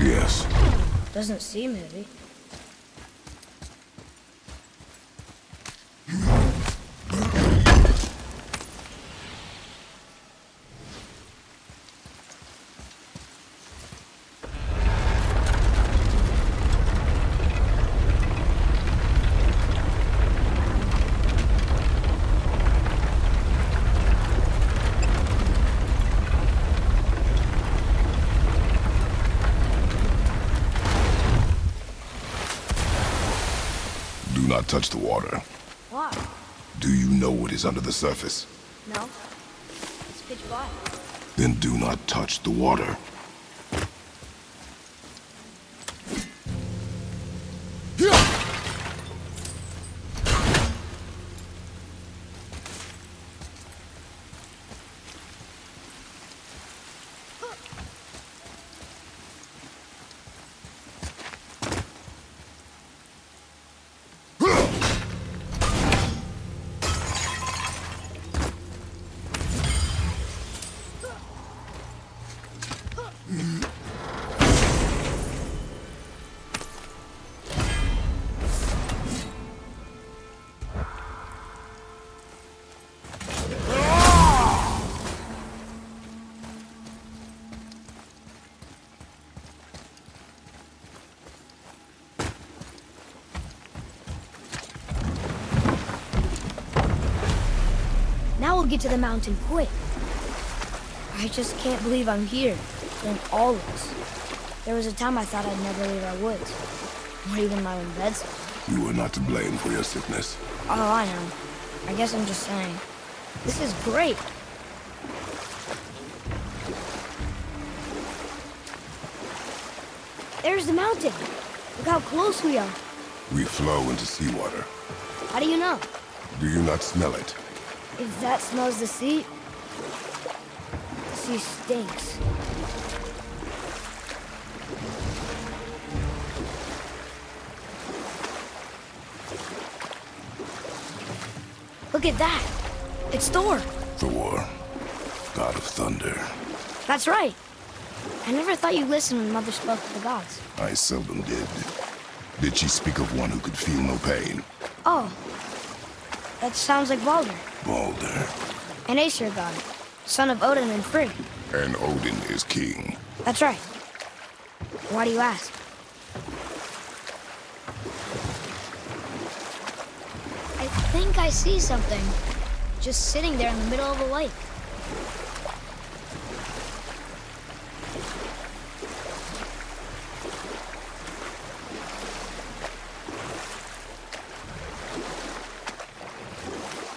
Yes. Doesn't seem heavy. Do not touch the water. Why? Do you know what is under the surface? No. It's pitch black. Then do not touch the water. Now we'll get to the mountain quick. I just can't believe I'm here, in all this. There was a time I thought I'd never leave our woods, or even my own bedside. You are not to blame for your sickness. Oh, I know. I guess I'm just saying. This is great. There's the mountain. Look how close we are. We flow into seawater. How do you know? Do you not smell it? If that smells the sea stinks. Look at that. It's Thor. Thor, god of thunder. That's right. I never thought you listened when Mother spoke to the gods. I seldom did. Did she speak of one who could feel no pain? Oh. That sounds like Baldur. Baldur. An Aesir god, son of Odin and Frigg. And Odin is king. That's right. Why do you ask? I think I see something. Just sitting there in the middle of a lake.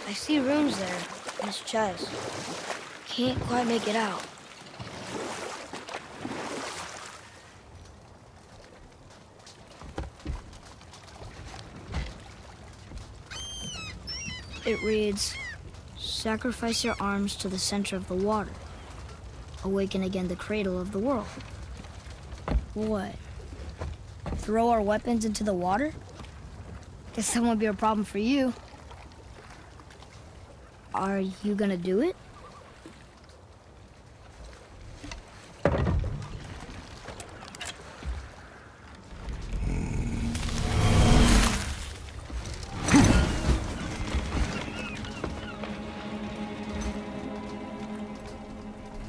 I see runes there in his chest. can't quite make it out. It reads, "Sacrifice your arms to the center of the water. Awaken again the cradle of the world." What? Throw our weapons into the water? Guess that won't be a problem for you. Are you gonna do it?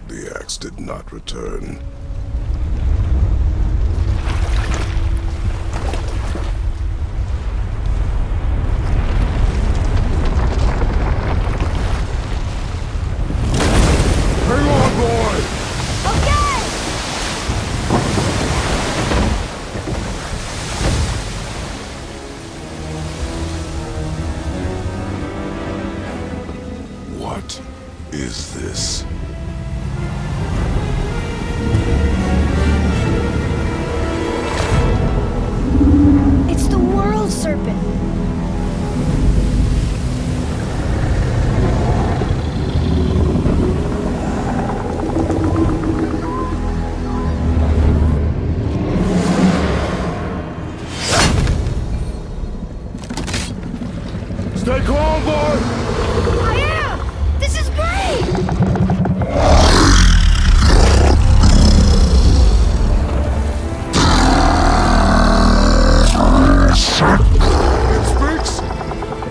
The axe did not return. Hang on, boy! Okay! What is this? It's the world serpent! Stay calm, boy! I am! This is great! It speaks?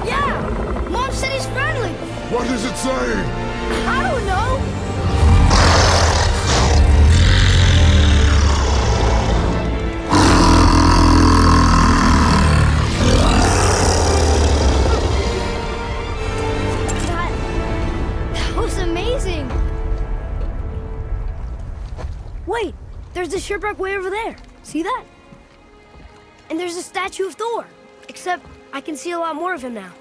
Yeah! Mom said he's friendly! What is it saying? I don't know! That was amazing! Wait! There's the shipwreck way over there. See that? And there's a statue of Thor. Except I can see a lot more of him now.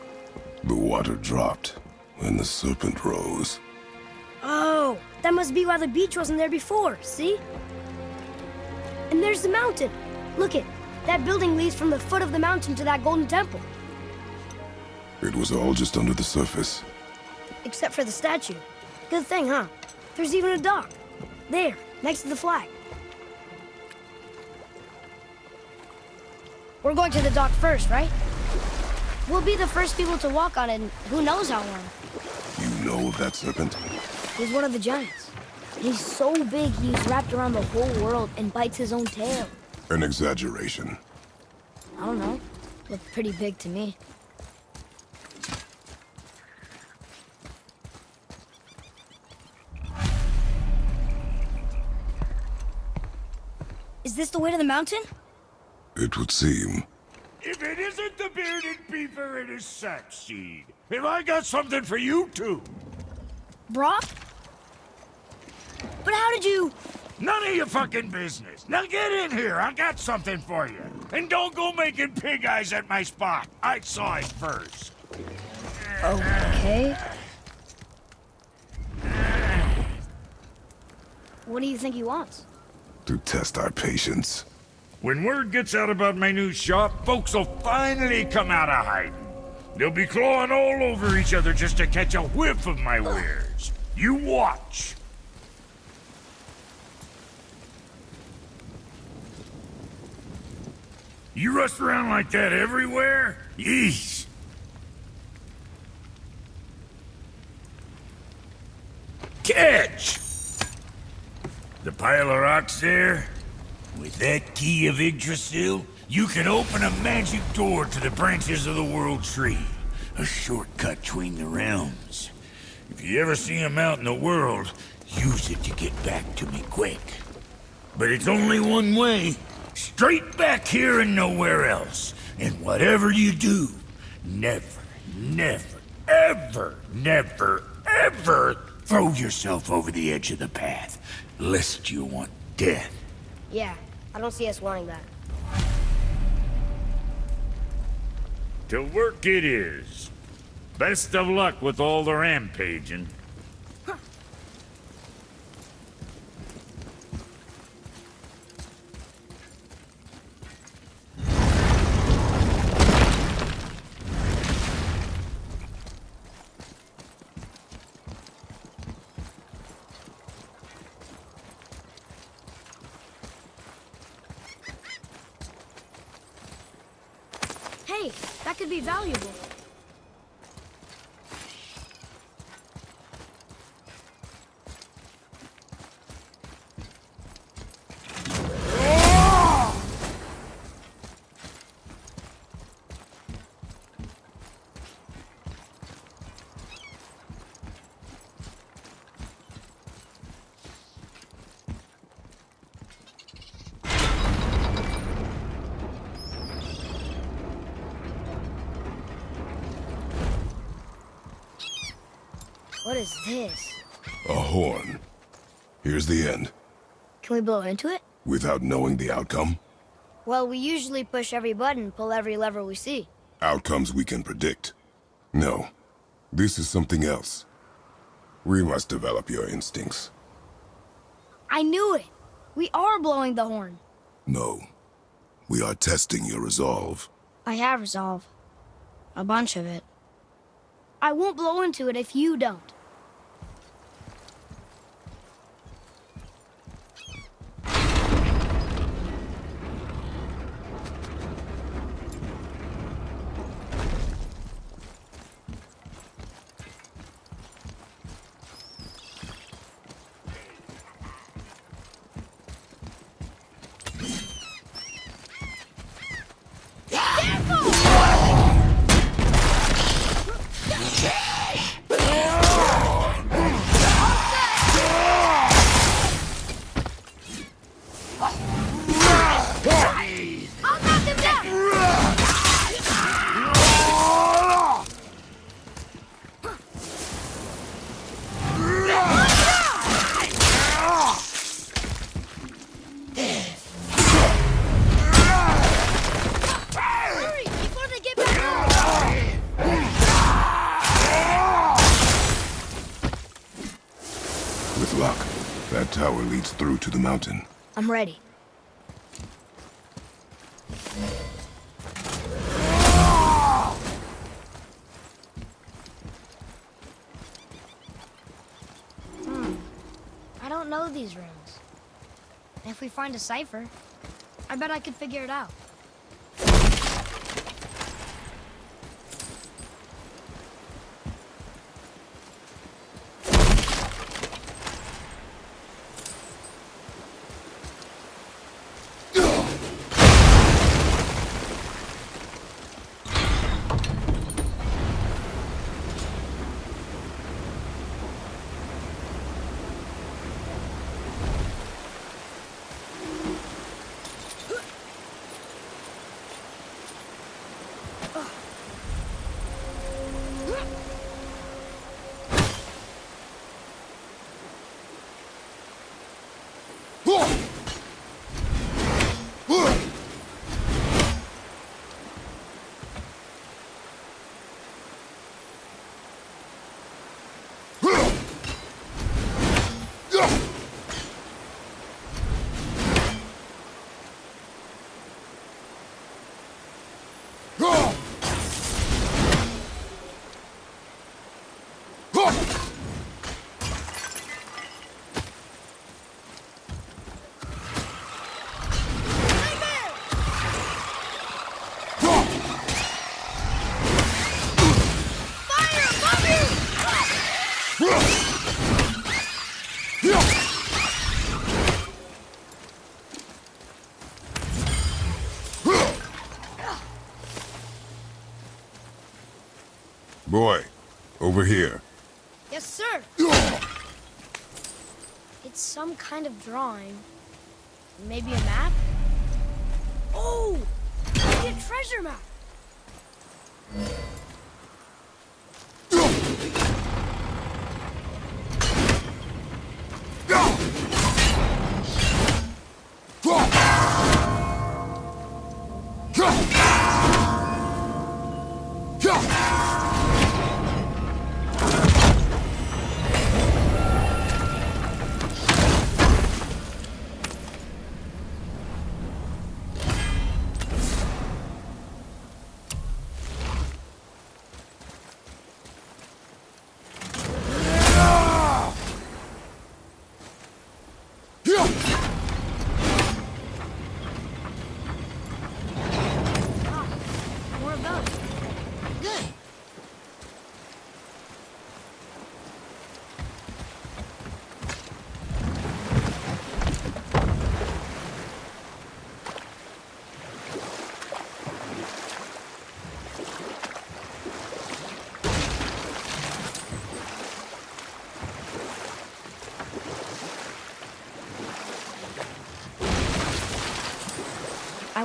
The water dropped, and the serpent rose. Oh, that must be why the beach wasn't there before, see? And there's the mountain. Look it, that building leads from the foot of the mountain to that golden temple. It was all just under the surface. Except for the statue. Good thing, huh? There's even a dock. There, next to the flag. We're going to the dock first, right? We'll be the first people to walk on it, and who knows how long. You know of that serpent? He's one of the giants. He's so big he's wrapped around the whole world and bites his own tail. An exaggeration. I don't know. Looked pretty big to me. Is this the way to the mountain? It would seem. If it isn't the bearded beaver and his sack seed, have I got something for you too? Brock? But how did you... None of your fucking business. Now get in here, I got something for you. And don't go making pig eyes at my spot. I saw it first. Okay. What do you think he wants? To test our patience. When word gets out about my new shop, folks will finally come out of hiding. They'll be clawing all over each other just to catch a whiff of my wares. You watch. You rush around like that everywhere? Yeesh. Catch! The pile of rocks there? With that key of Yggdrasil, you can open a magic door to the branches of the World Tree. A shortcut between the realms. If you ever see him out in the world, use it to get back to me quick. But it's only one way. Straight back here and nowhere else. And whatever you do, never, never, ever throw yourself over the edge of the path, lest you want death. Yeah, I don't see us wanting that. To work it is. Best of luck with all the rampaging. Hey, that could be valuable. What is this? A horn. Here's the end. Can we blow into it? Without knowing the outcome? Well, we usually push every button, pull every lever we see. Outcomes we can predict. No. This is something else. We must develop your instincts. I knew it! We are blowing the horn. No. We are testing your resolve. I have resolve. A bunch of it. I won't blow into it if you don't. I'll knock him down! Hurry, before they get back up! With luck, that tower leads through to the mountain. I'm ready. I don't know these rooms. And if we find a cipher, I bet I could figure it out. Boy, over here. Yes, sir. It's some kind of drawing. Maybe a map? Oh! Maybe a treasure map!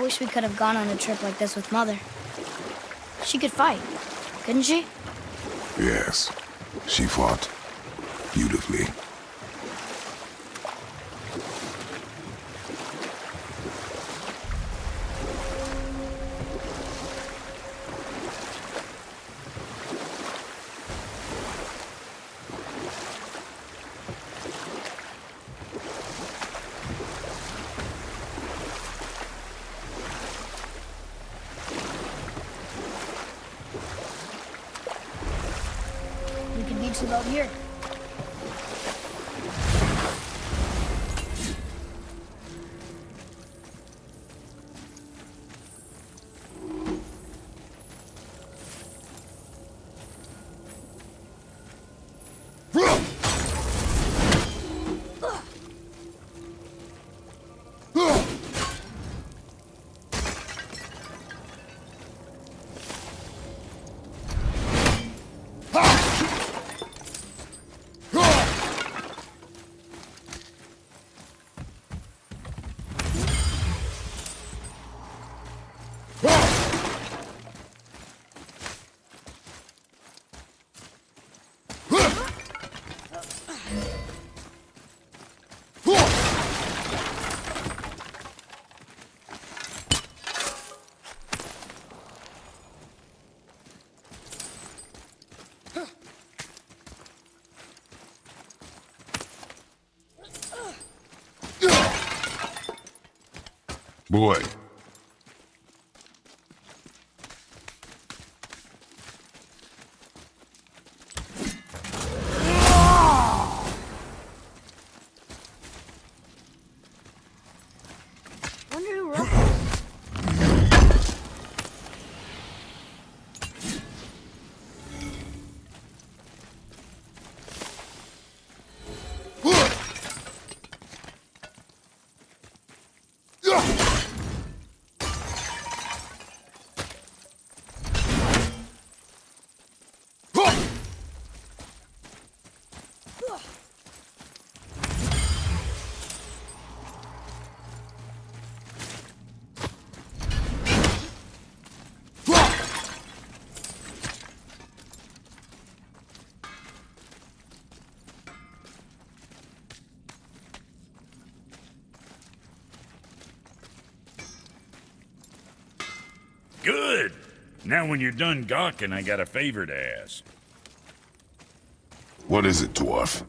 I wish we could have gone on a trip like this with Mother. She could fight, couldn't she? Yes, she fought beautifully. We could beach about here. Boy. Wonder who wrote this. Good. Now when you're done gawking, I got a favor to ask. What is it, dwarf?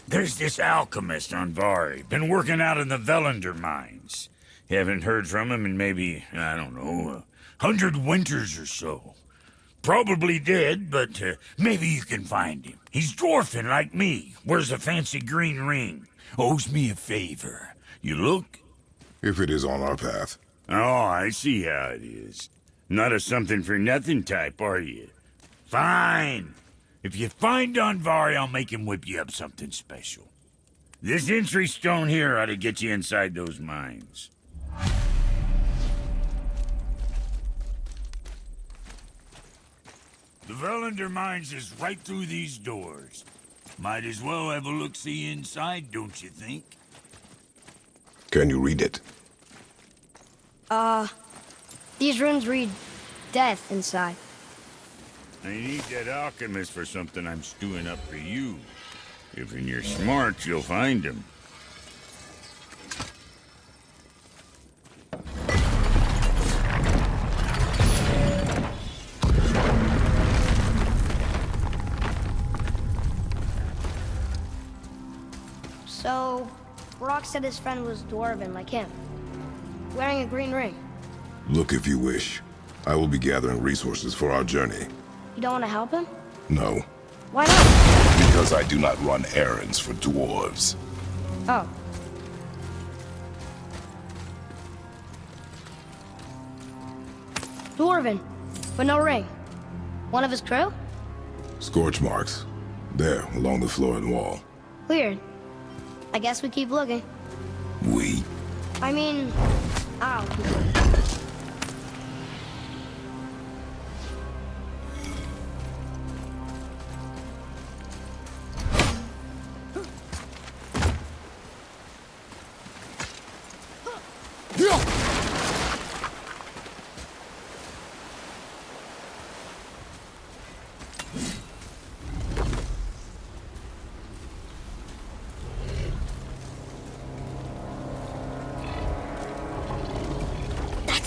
There's this alchemist on Vari, been working out in the Velander mines. Haven't heard from him in maybe, I don't know, 100 winters or so. Probably dead, but maybe you can find him. He's dwarfing like me, wears a fancy green ring, owes me a favor. You look? If it is on our path. Oh, I see how it is. Not a something-for-nothing type, are you? Fine. If you find Donvari, I'll make him whip you up something special. This entry stone here ought to get you inside those mines. The Velander mines is right through these doors. Might as well have a look-see inside, don't you think? Can you read it? These runes read death inside. I need that alchemist for something I'm stewing up for you. If you're smart, you'll find him. So, Brock said his friend was dwarven like him, wearing a green ring. Look if you wish. I will be gathering resources for our journey. You don't want to help him? No, Why not? because I do not run errands for dwarves. Oh. Dwarven, but no ring. One of his crew? Scorch marks. There, along the floor and wall. Weird. I guess we keep looking. We? I mean, I'll keep looking.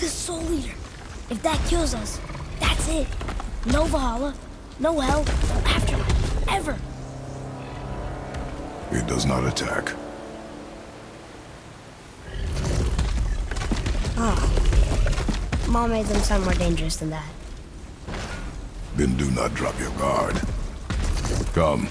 The Soul Eater. If that kills us, that's it. No Valhalla, no hell, no afterlife, ever. It does not attack. Oh. Mom made them sound more dangerous than that. Then do not drop your guard. Come.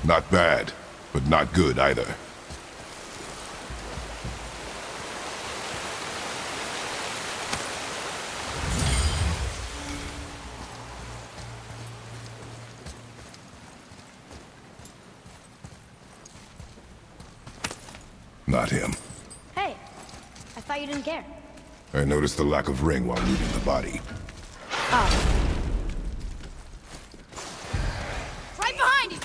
Not bad, but not good either. Not him. Hey, I thought you didn't care. I noticed the lack of ring while looting the body. Oh. Right behind you!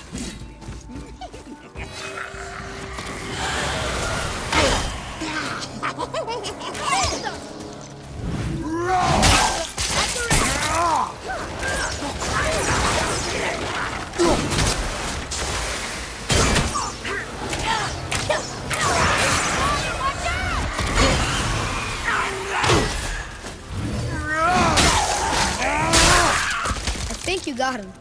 I think you got him.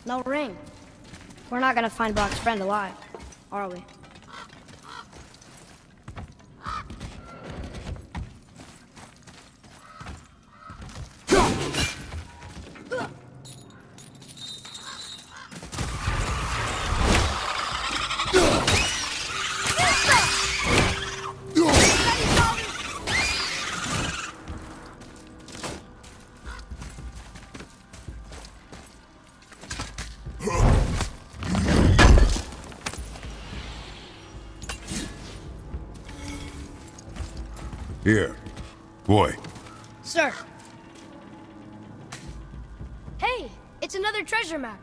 No ring. We're not gonna find Brock's friend alive, are we? Here. Boy. Sir. Hey, it's another treasure map.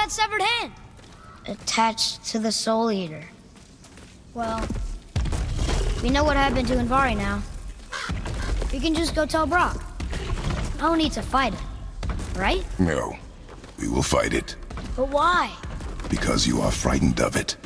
that severed hand? Attached to the Soul Eater. Well, we know what happened to Invari now. We can just go tell Brock. No need to fight it, right? No. We will fight it. But why? Because you are frightened of it.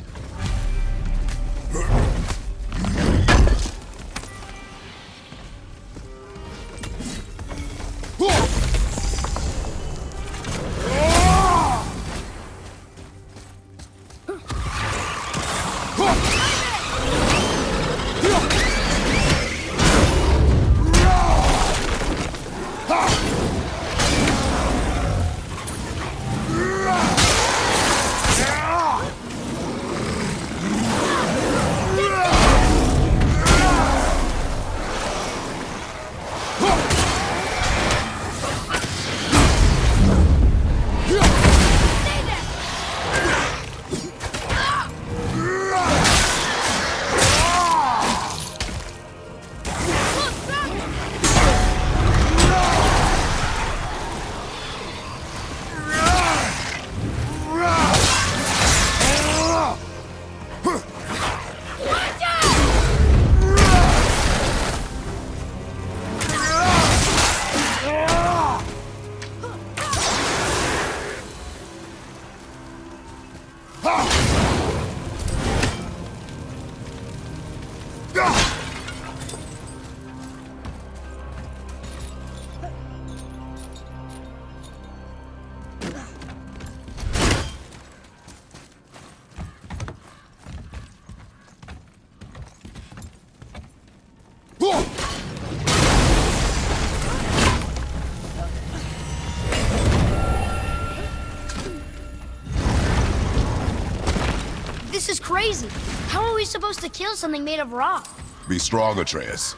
This is crazy. How are we supposed to kill something made of rock? Be strong, Atreus.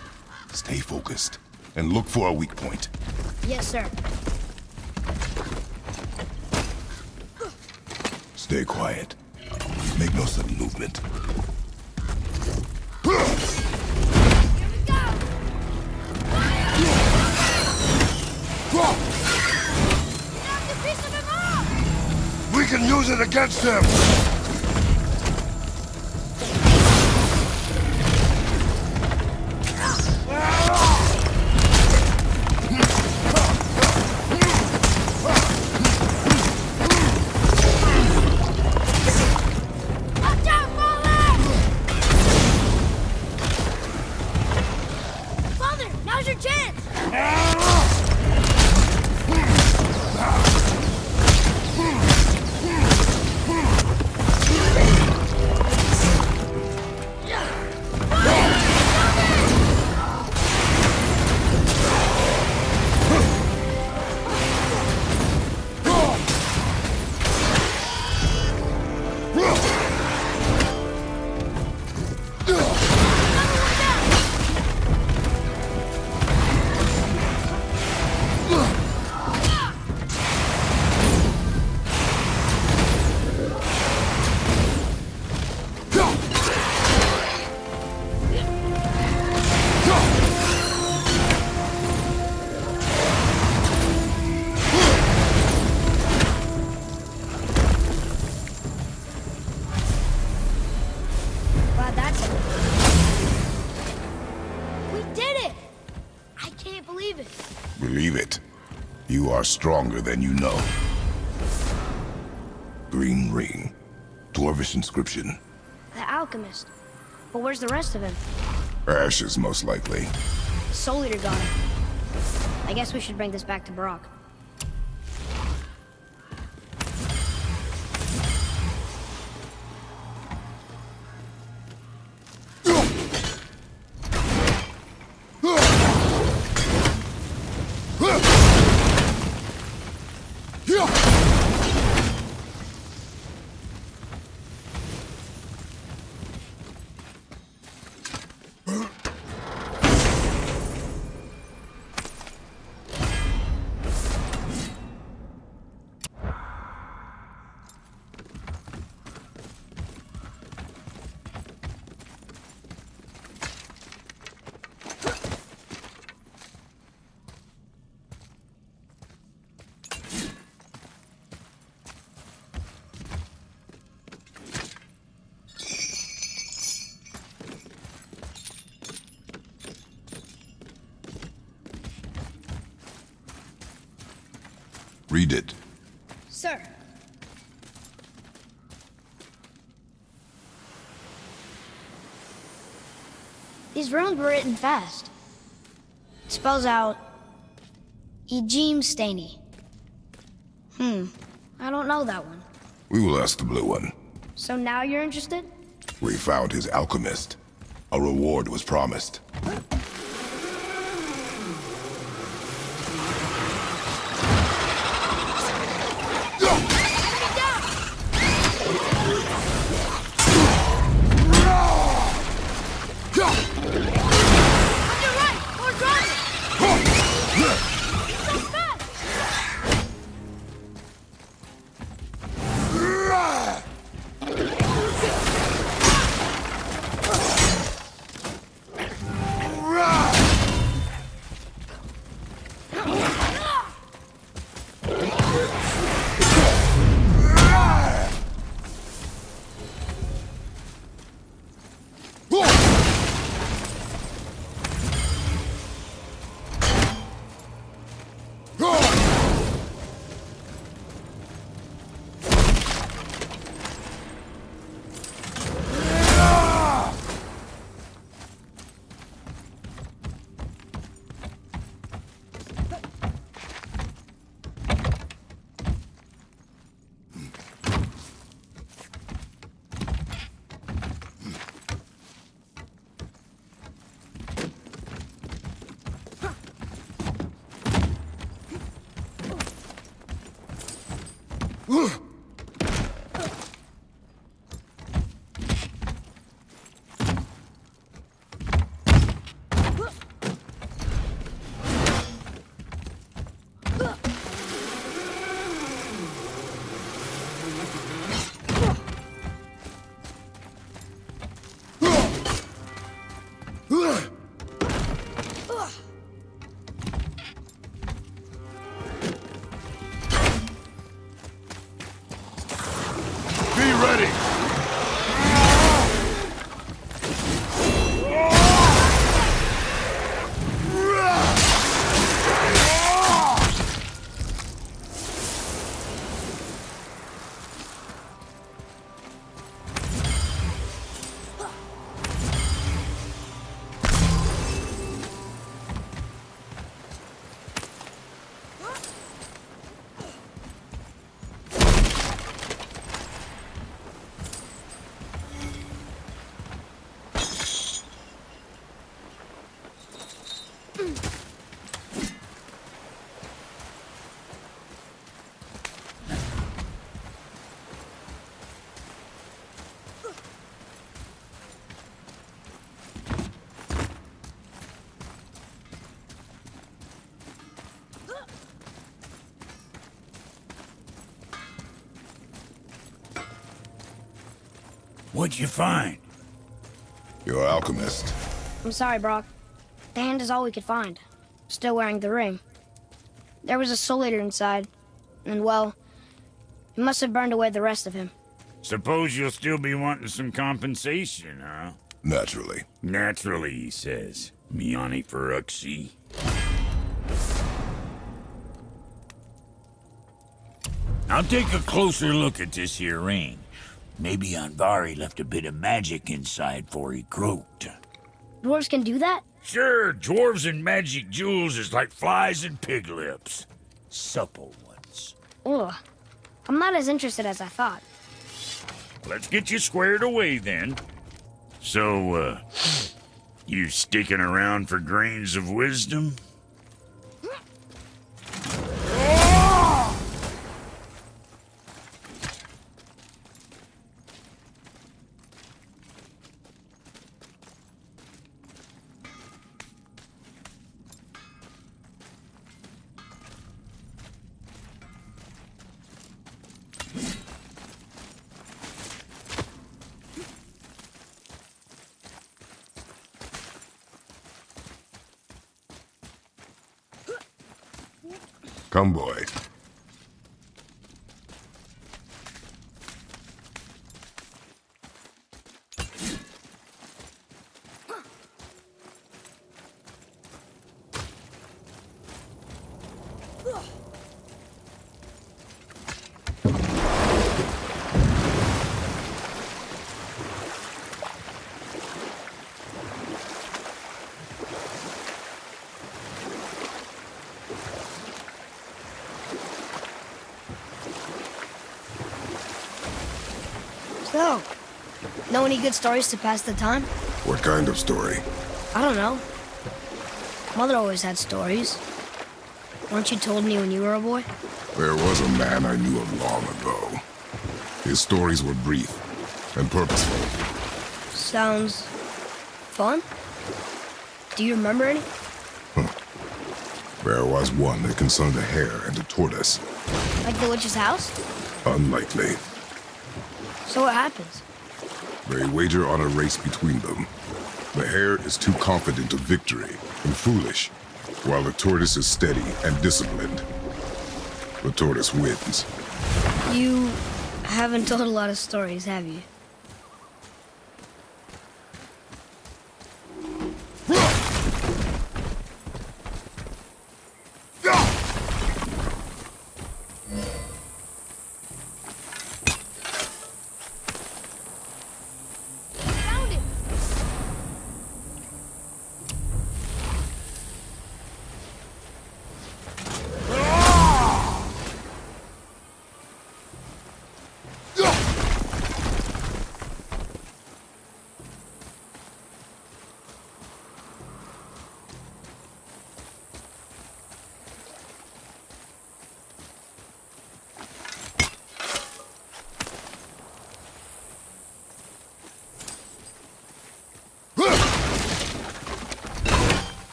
Stay focused. And look for a weak point. Yes, sir. Stay quiet. Make no sudden movement. Here we go! That's a piece of him off! We can use it against them! Watch out, Father! Father, now's your chance! Wow, that's it. We did it! I can't believe it. Believe it. You are stronger than you know. Green ring. Dwarvish inscription. The alchemist. But where's the rest of him? Ashes, most likely. The Soul Eater got him. I guess we should bring this back to Brock. Read it. Sir. These runes were written fast. It spells out Ejim Staney. I don't know that one. We will ask the blue one. So now you're interested? We found his alchemist. A reward was promised. What'd you find? Your alchemist. I'm sorry, Brock. The hand is all we could find. Still wearing the ring. There was a soul eater inside, and well, he must have burned away the rest of him. Suppose you'll still be wanting some compensation, huh? Naturally. Naturally, he says. Miani Feruxi. I'll take a closer look at this here ring. Maybe Anvari left a bit of magic inside for he croaked. Dwarves can do that? Sure, dwarves and magic jewels is like flies and pig lips. Supple ones. Ugh. I'm not as interested as I thought. Let's get you squared away then. So, you sticking around for grains of wisdom? Come, boy. So, know any good stories to pass the time? What kind of story? I don't know. Mother always had stories. Weren't you told any when you were a boy? There was a man I knew of long ago. His stories were brief and purposeful. Sounds fun. Do you remember any? There was one that concerned a hare and a tortoise. Like the witch's house? Unlikely. So what happens? They wager on a race between them. The hare is too confident of victory and foolish, while the tortoise is steady and disciplined. The tortoise wins. You haven't told a lot of stories, have you? Found it!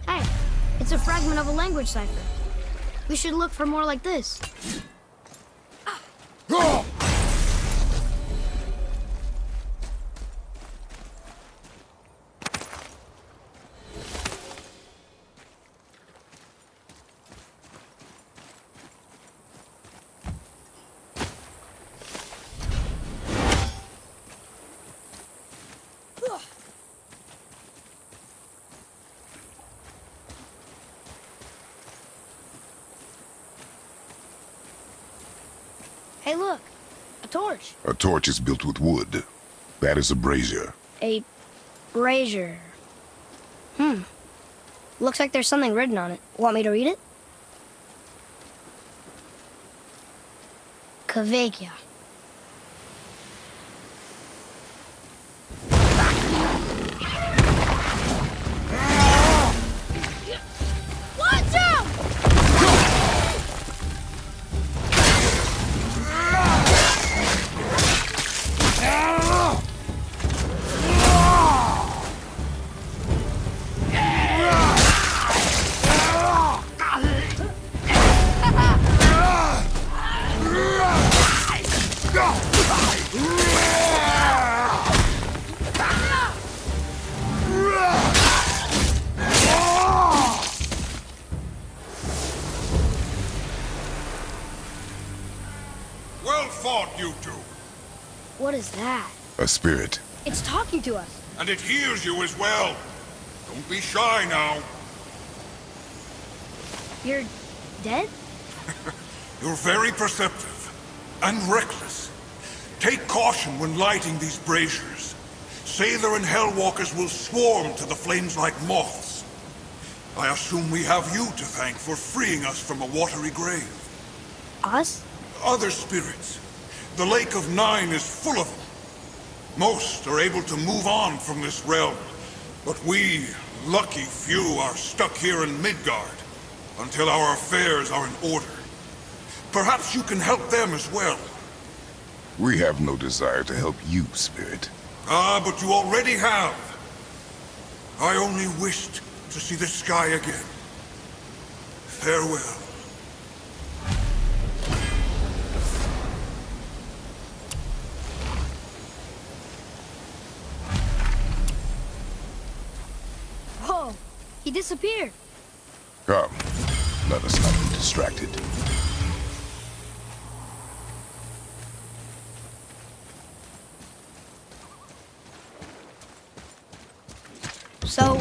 Hey, it's a fragment of a language cipher. We should look for more like this. Hey, look, a torch. A torch is built with wood. That is a brazier. A brazier. Looks like there's something written on it. Want me to read it? Kvekia. Watch out! Well fought, you two. What is that? A spirit. It's talking to us. And it hears you as well. Don't be shy now. You're dead? You're very perceptive and reckless. Take caution when lighting these braziers. Sather and Hellwalkers will swarm to the flames like moths. I assume we have you to thank for freeing us from a watery grave. Us? Other spirits. The Lake of Nine is full of them. Most are able to move on from this realm, but we, lucky few, are stuck here in Midgard until our affairs are in order. Perhaps you can help them as well. We have no desire to help you, spirit. Ah, but you already have. I only wished to see the sky again. Farewell. Whoa, he disappeared. Come, let us not be distracted. So,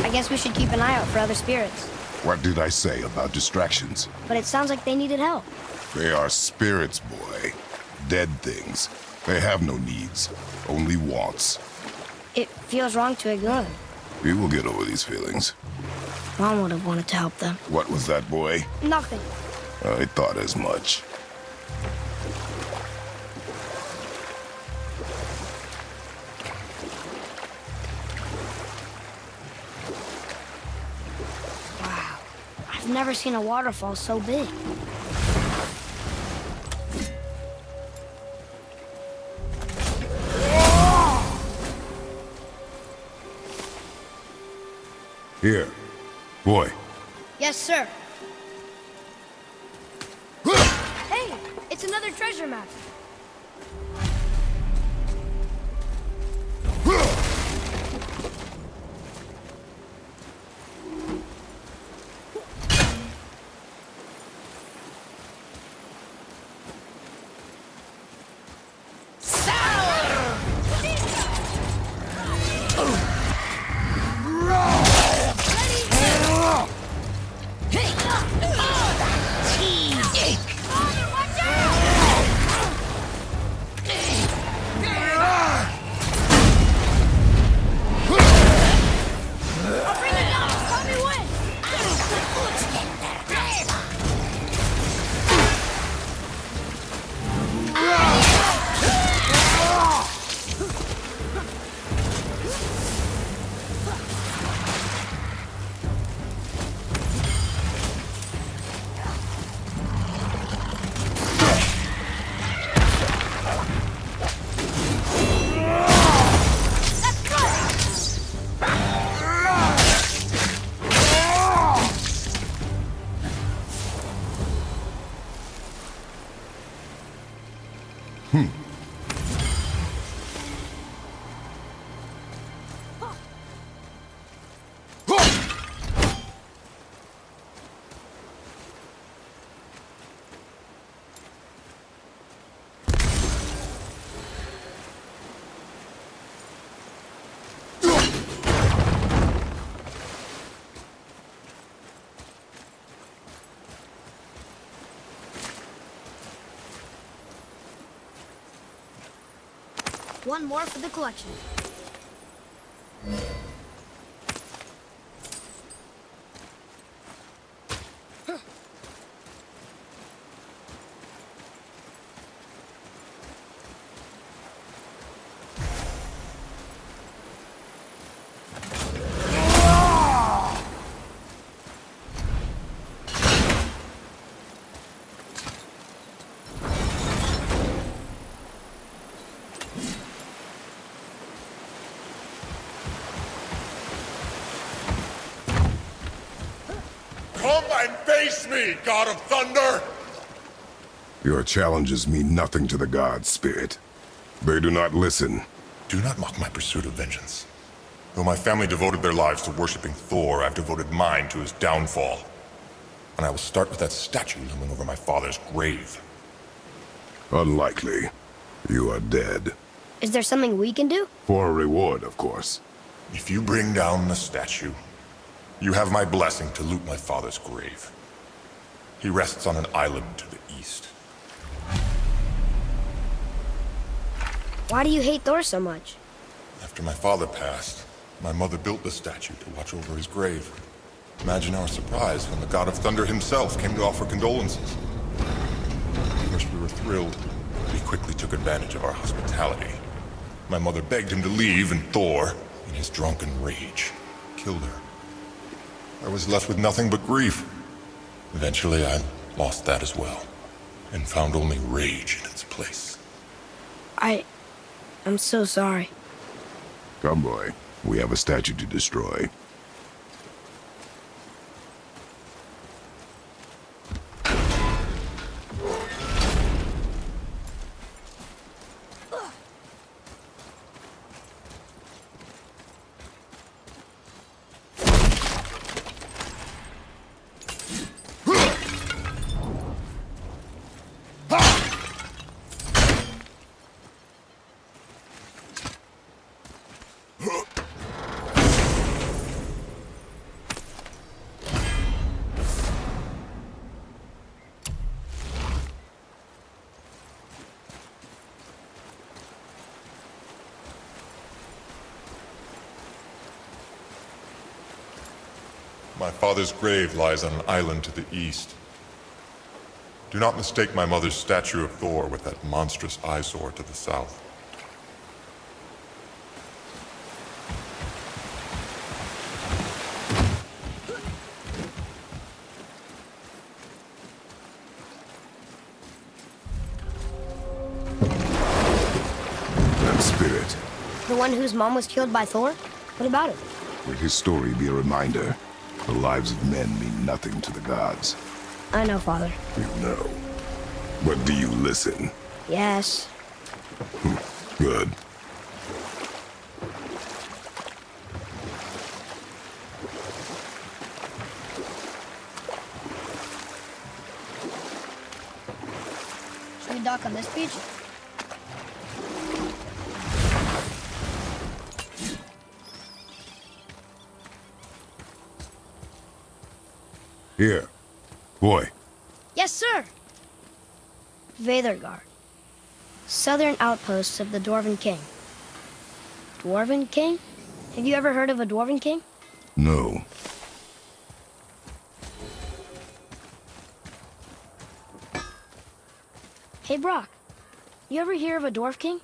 I guess we should keep an eye out for other spirits. What did I say about distractions? But it sounds like they needed help. They are spirits, boy. Dead things. They have no needs, only wants. It feels wrong to ignore them. We will get over these feelings. Mom would have wanted to help them. What was that, boy? Nothing. I thought as much. Wow. I've never seen a waterfall so big. Here. Boy. Yes, sir. Hey, it's another treasure map. One more for the collection. Come and face me, God of Thunder! Your challenges mean nothing to the gods, Spirit. They do not listen. Do not mock my pursuit of vengeance. Though my family devoted their lives to worshipping Thor, I've devoted mine to his downfall. And I will start with that statue looming over my father's grave. Unlikely. You are dead. Is there something we can do? For a reward, of course. If you bring down the statue, you have my blessing to loot my father's grave. He rests on an island to the east. Why do you hate Thor so much? After my father passed, my mother built the statue to watch over his grave. Imagine our surprise when the God of Thunder himself came to offer condolences. At first we were thrilled, but he quickly took advantage of our hospitality. My mother begged him to leave, and Thor, in his drunken rage, killed her. I was left with nothing but grief. Eventually I lost that as well, and found only rage in its place. I'm so sorry. Come, boy. We have a statue to destroy. My father's grave lies on an island to the east. Do not mistake my mother's statue of Thor with that monstrous eyesore to the south. That spirit, The one whose mom was killed by Thor? What about it? let his story be a reminder. The lives of men mean nothing to the gods. I know, Father. You know. But do you listen? Yes. Good. Should we dock on this beach? Here. Boy, Yes, sir. Veðurgard. Southern outposts of the Dwarven King. Dwarven King? Have you ever heard of a Dwarven King? no. Hey, Brock. You ever hear of a Dwarf King?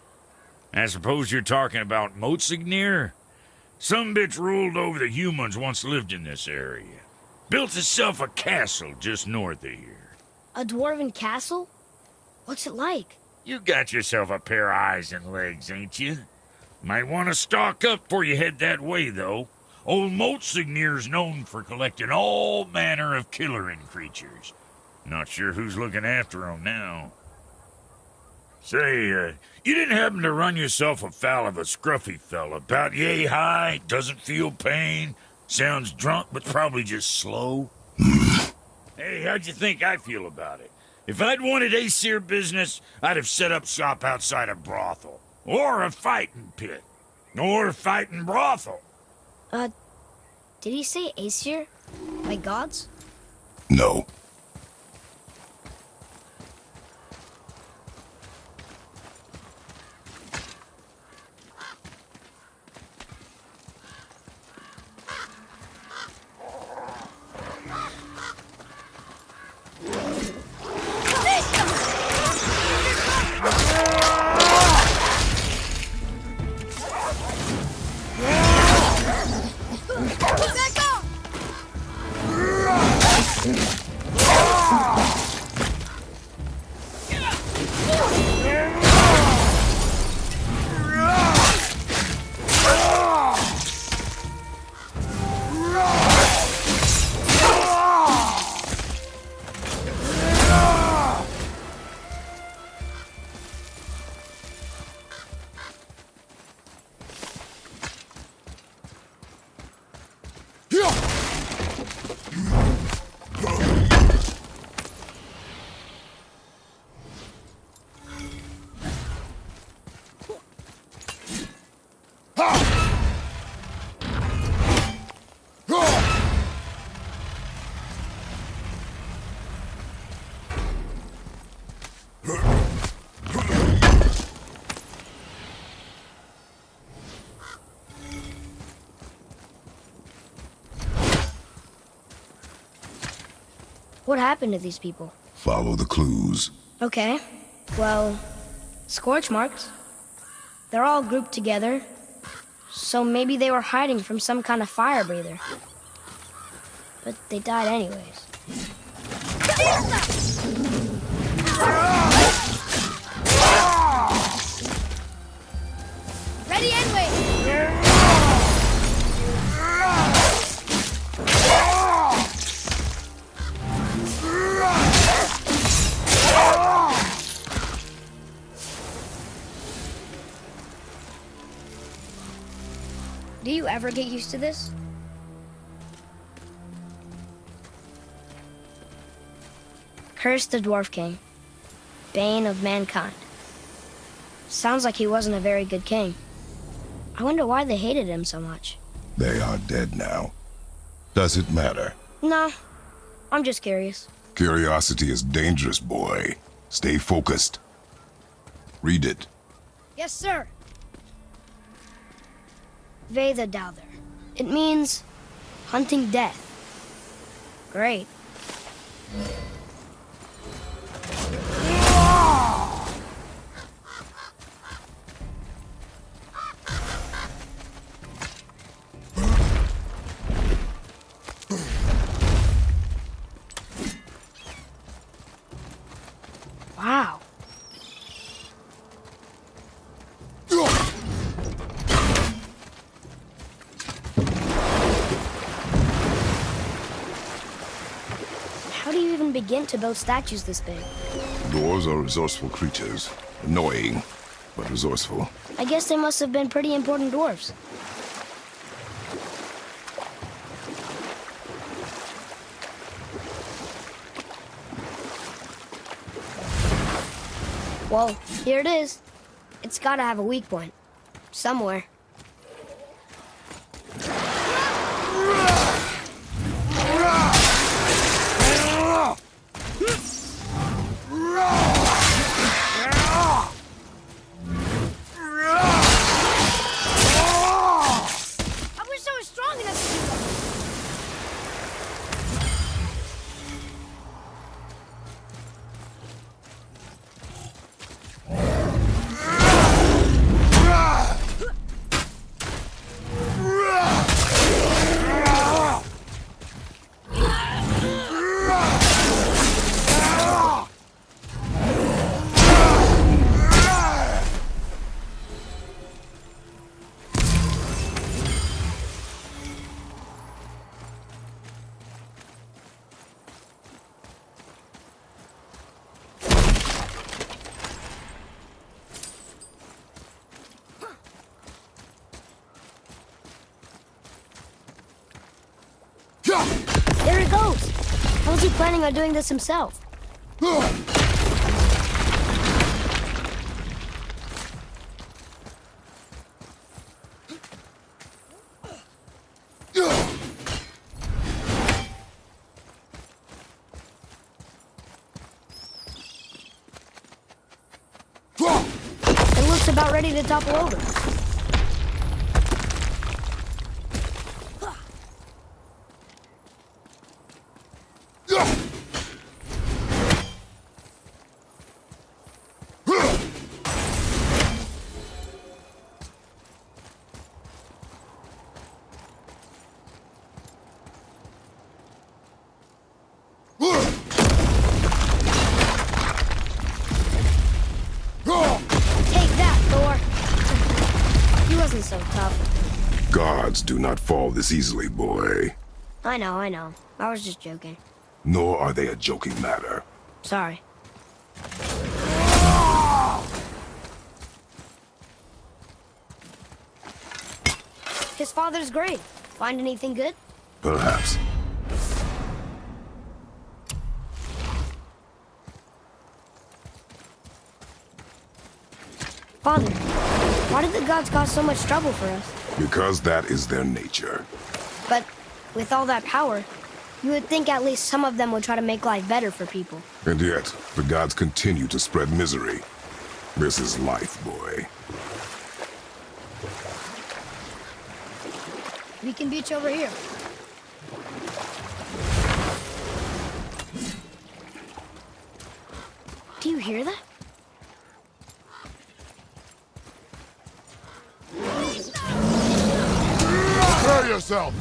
I suppose you're talking about Motsignir? Some bitch ruled over the humans once lived in this area. Built itself a castle just north of here. A Dwarven castle? What's it like? You got yourself a pair of eyes and legs, ain't you? Might want to stock up before you head that way, though. Old Motsignir's known for collecting all manner of killerin creatures. Not sure who's looking after 'em now. Say, you didn't happen to run yourself afoul of a scruffy fella, about yay high, doesn't feel pain, sounds drunk but probably just slow? Hey, how'd you think I feel about it? If I'd wanted Aesir business, I'd have set up shop outside a brothel. Or a fighting pit. Or a fighting brothel. Did he say Aesir? Like gods? No. What happened to these people? Follow the clues. Okay. Well, scorch marks. They're all grouped together. So maybe they were hiding from some kind of fire breather. But they died anyways. Ready and wait! Do you ever get used to this? Curse the Dwarf King, bane of mankind. Sounds like he wasn't a very good king. I wonder why they hated him so much. They are dead now. Does it matter? No, I'm just curious. Curiosity is dangerous, boy. Stay focused. Read it. Yes, sir. Veðurdaður. It means hunting death. Great. Wow. How do you even begin to build statues this big? Dwarves are resourceful creatures. Annoying, but resourceful. I guess they must have been pretty important dwarves. Well, here it is. It's gotta have a weak point. Somewhere. I wish I was strong enough to do that. There he goes! How's he planning on doing this himself? It looks about ready to topple over. Take that, Thor! He wasn't so tough. Gods do not fall this easily, boy. I know. I was just joking. Nor are they a joking matter. Sorry. His father's grave. Find anything good? Perhaps. Father, why did the gods cause so much trouble for us? Because that is their nature. But with all that power, you would think at least some of them would try to make life better for people. And yet, the gods continue to spread misery. This is life, boy. Beacon Beach over here. Do you hear that? Prepare yourself!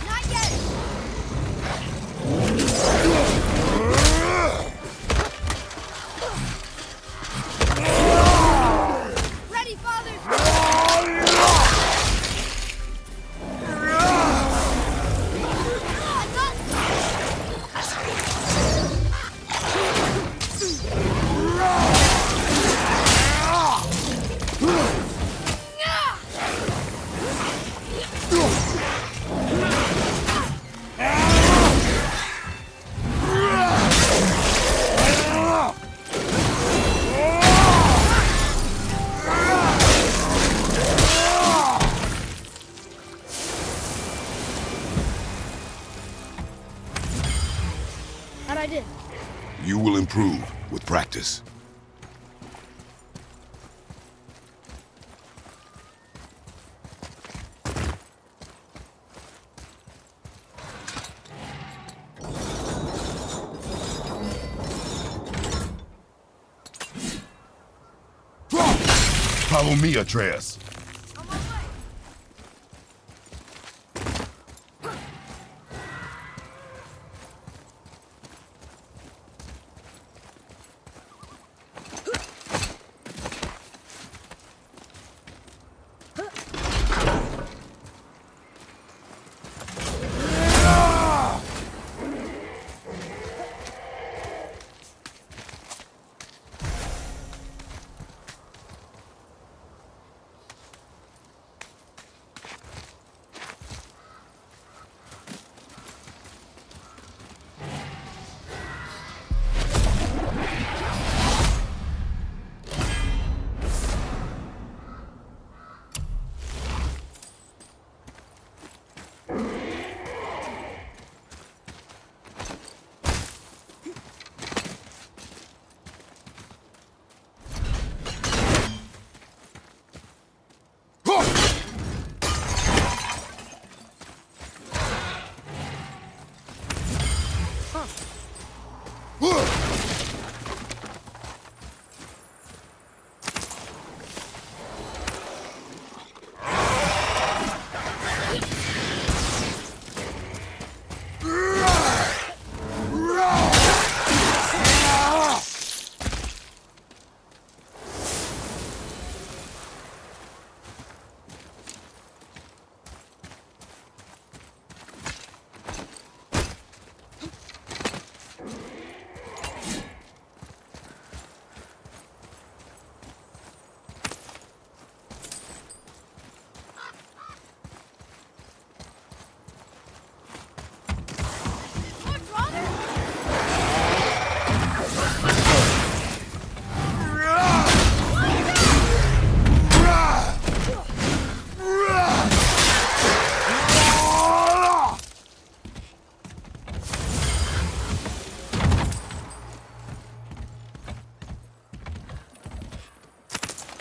Not yet! Ready, Father! How'd I do? You will improve with practice. Follow me, Atreus.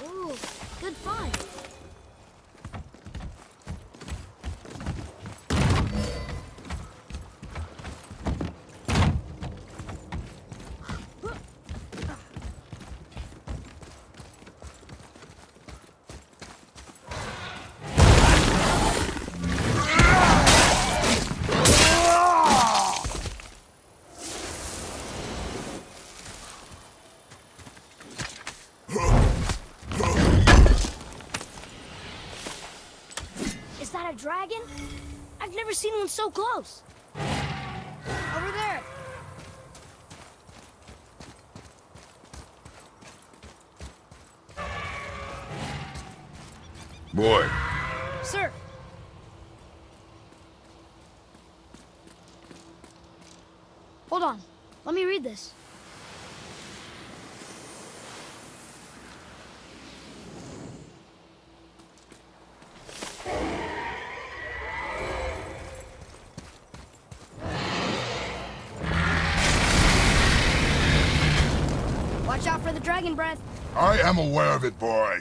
Ooh, good find. Is that a dragon? I've never seen one so close. Over there. Boy, Sir. Hold on. Let me read this. Watch out for the dragon breath. I am aware of it, boy.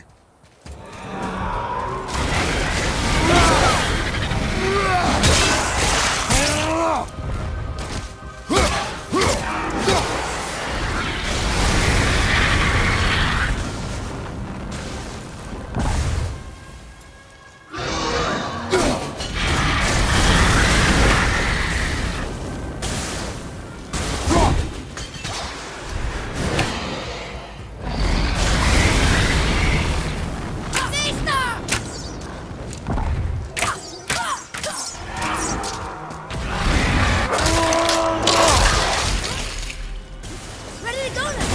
Ready to go now.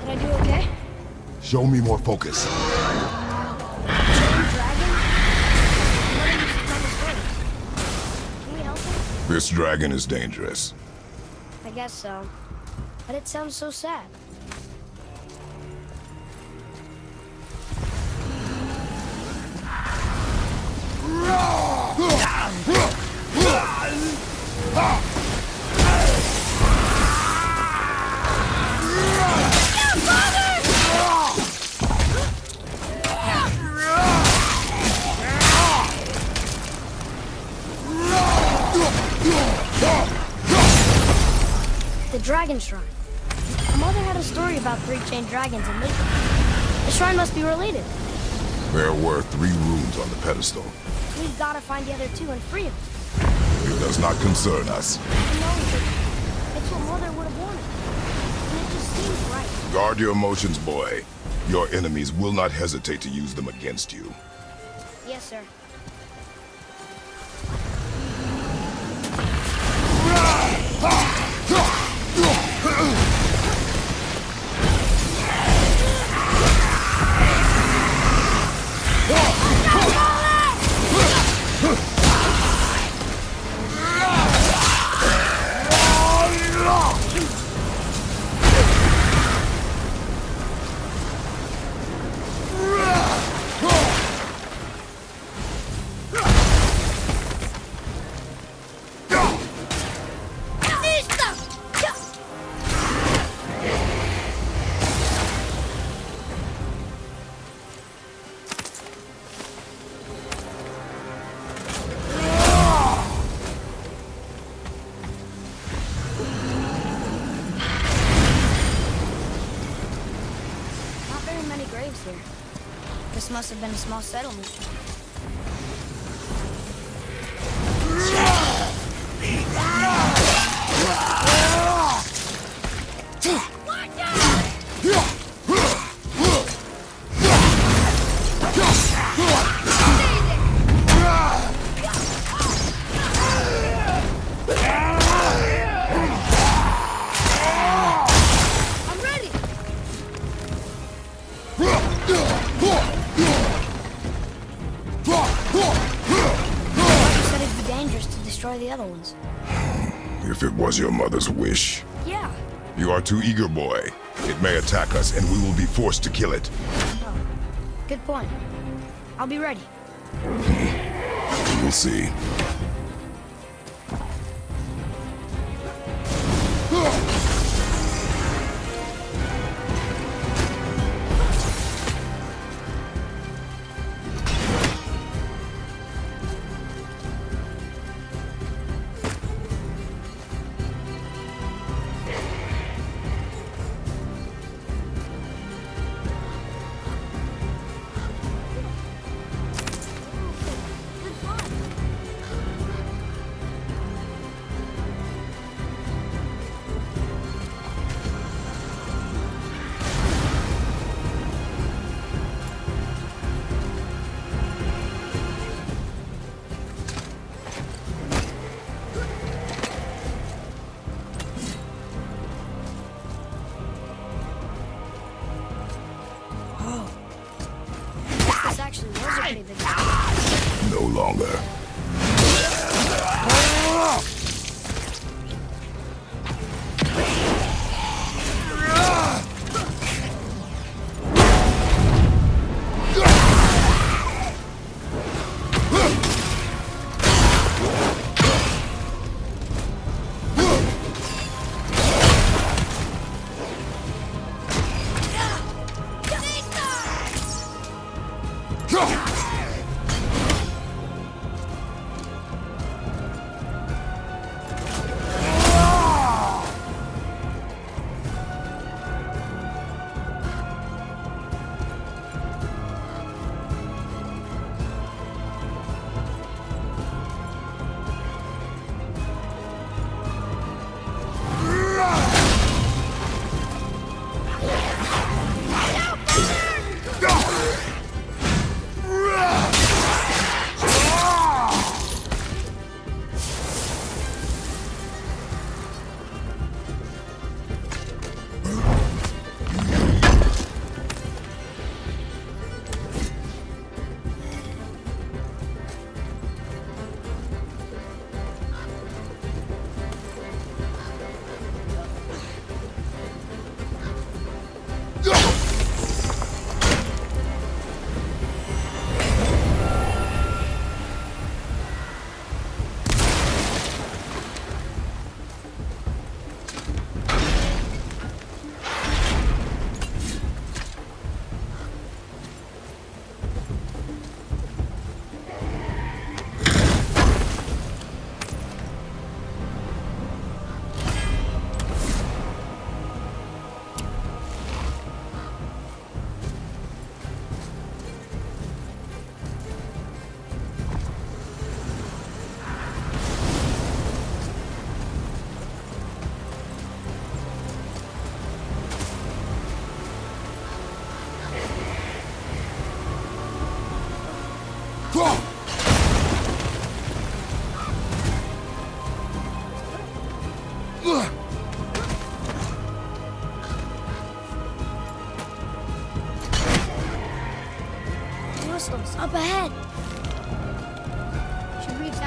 Did I do okay? Show me more focus. Dragon? What are you from his voice? Can we help him? This dragon is dangerous. I guess so. But it sounds so sad. Dragon Shrine. My mother had a story about three-chained dragons in Midgard. The shrine must be related. There were 3 runes on the pedestal. We've got to find the other 2 and free them. It does not concern us. I know, but it's what Mother would have wanted. And it just seems right. Guard your emotions, boy. Your enemies will not hesitate to use them against you. Yes, sir. Here. This must have been a small settlement. Destroy the other ones. If it was your mother's wish. Yeah. You are too eager, boy. It may attack us, and we will be forced to kill it. Oh, good point. I'll be ready. We'll see. Actually was a pretty big one. No longer.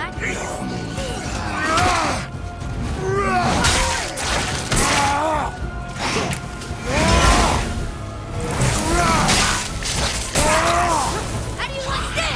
back. How do you like this?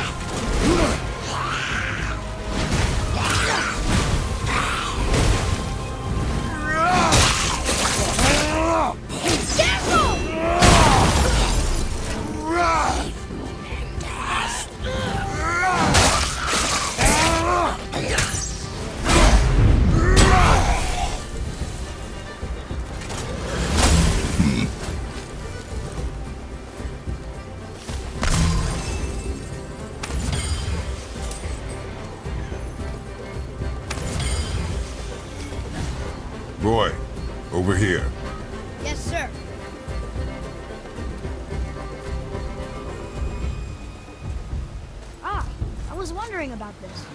Boy, over here. Yes, sir. Ah, I was wondering about this.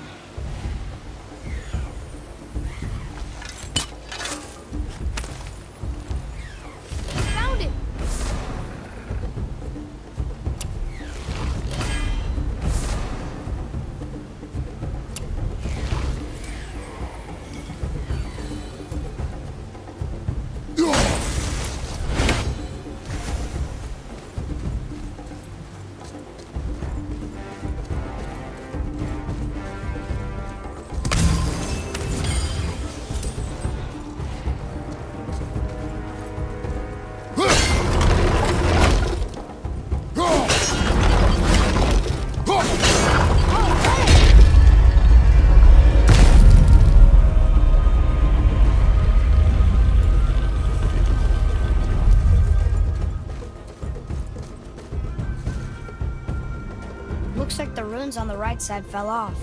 Found it! Looks like the runes on the right side fell off.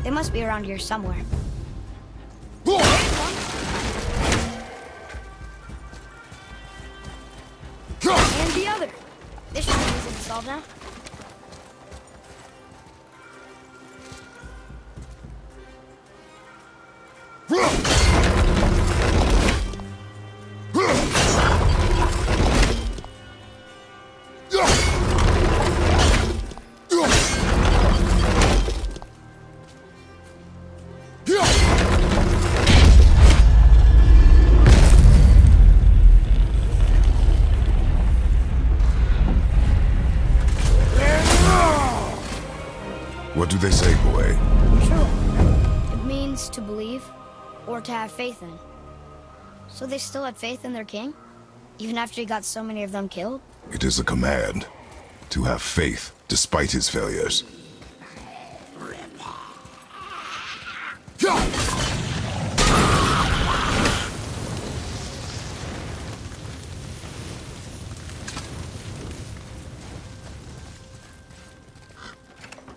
They must be around here somewhere. And the other. This should be easy to solve now. What do they say, boy? True. It means to believe or to have faith in. So they still had faith in their king? Even after he got so many of them killed? It is a command to have faith despite his failures.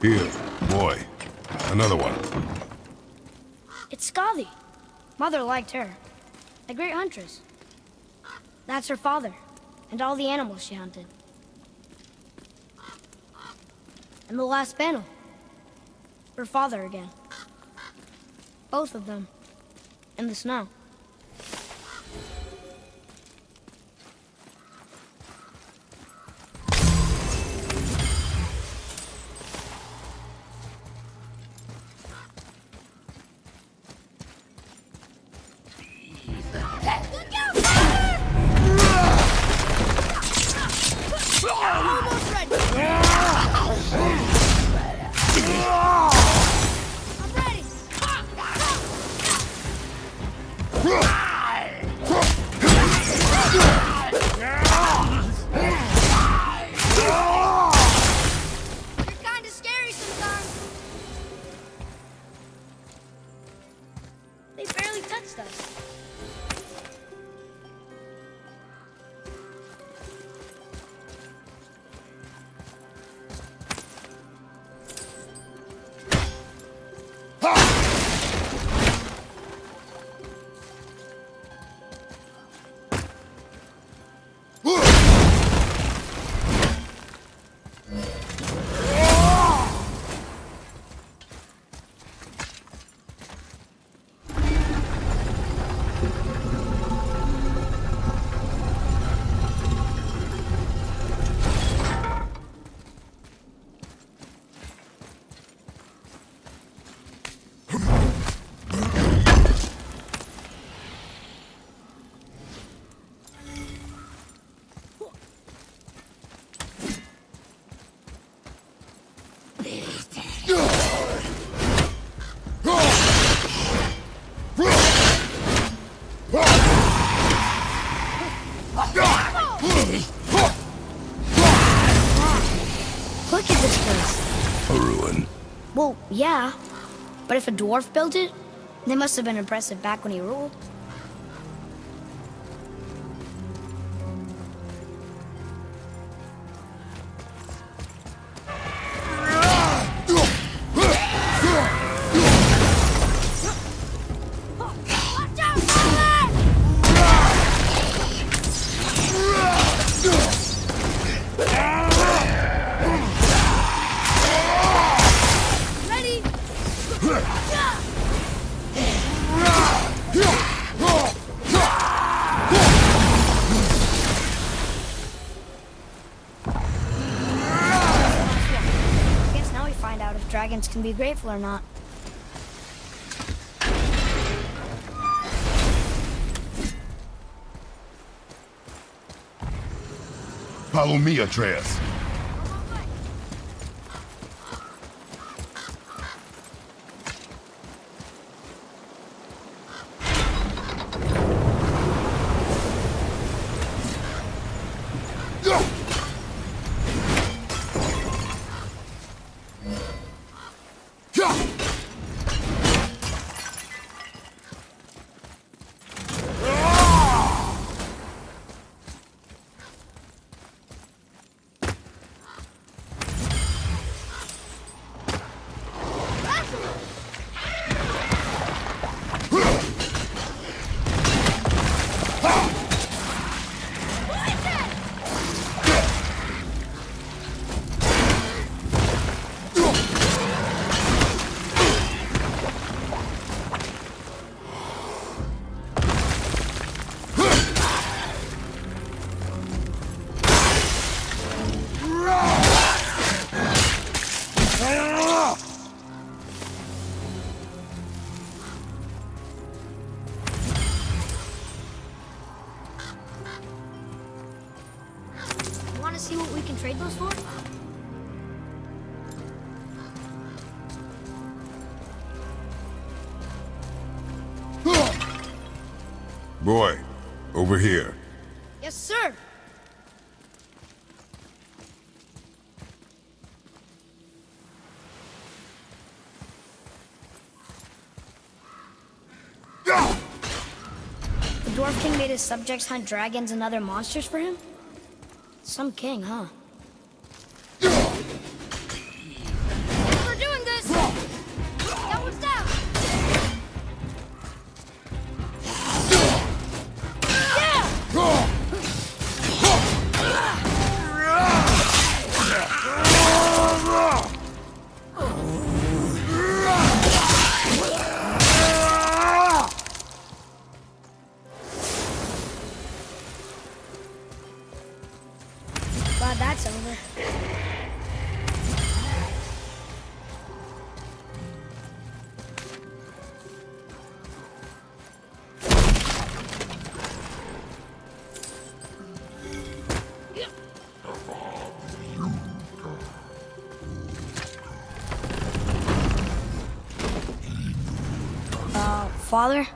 Here, boy. Another one. It's Skadi. Mother liked her. A great huntress. That's her father, and all the animals she hunted. And the last panel. Her father again. Both of them. In the snow. Almost ready. I'm ready. You're kind of scary sometimes. They barely touched us. Well, yeah. But if a dwarf built it, they must have been impressive back when he ruled. Watch out, Father! Ready? I guess now we find out if dragons can be grateful or not. Follow me, Atreus. Want to see what we can trade those for? Boy, over here. Yes, sir. The Dwarf King made his subjects hunt dragons and other monsters for him? Some king, huh? We're doing this! That one's down! Glad that's over. Father,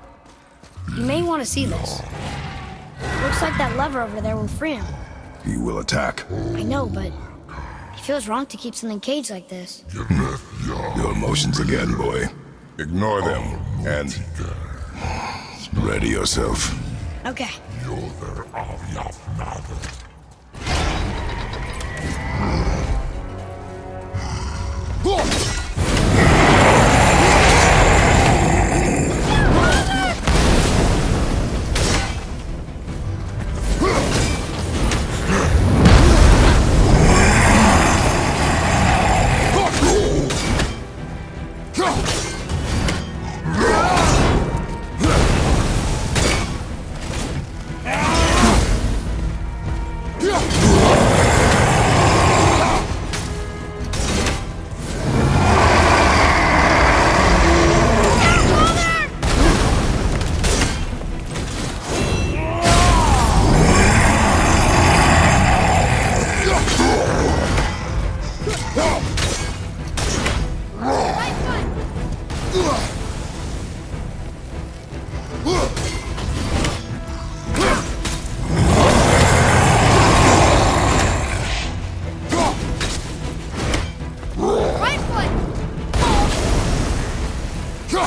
you may want to see this. Looks like that lever over there will free him. He will attack. I know, but it feels wrong to keep something caged like this. Your emotions again, boy. Ignore them and ready yourself. Okay. Your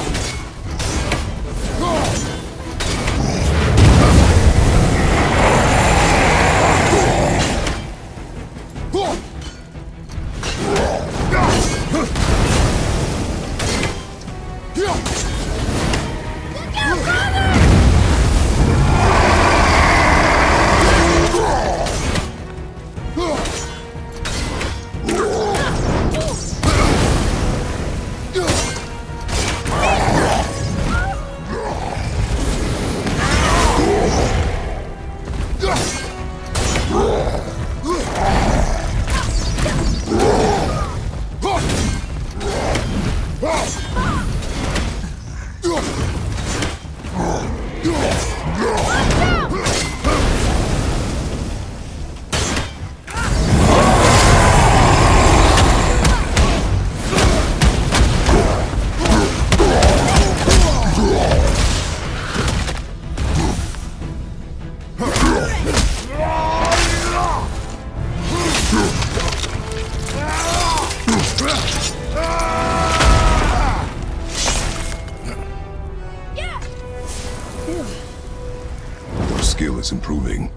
skill is improving.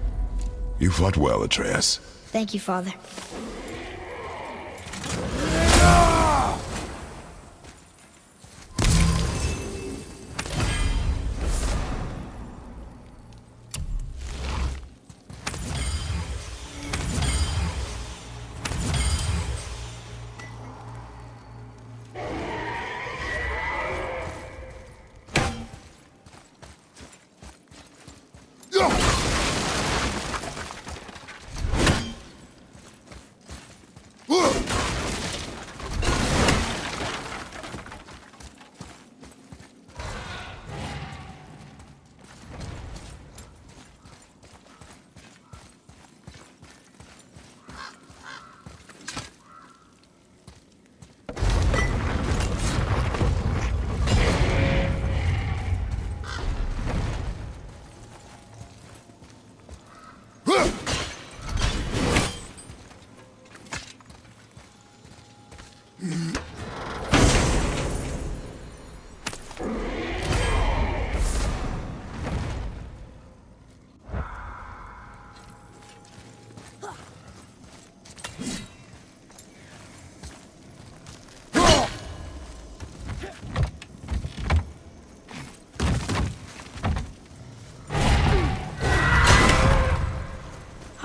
You fought well, Atreus. Thank you, Father.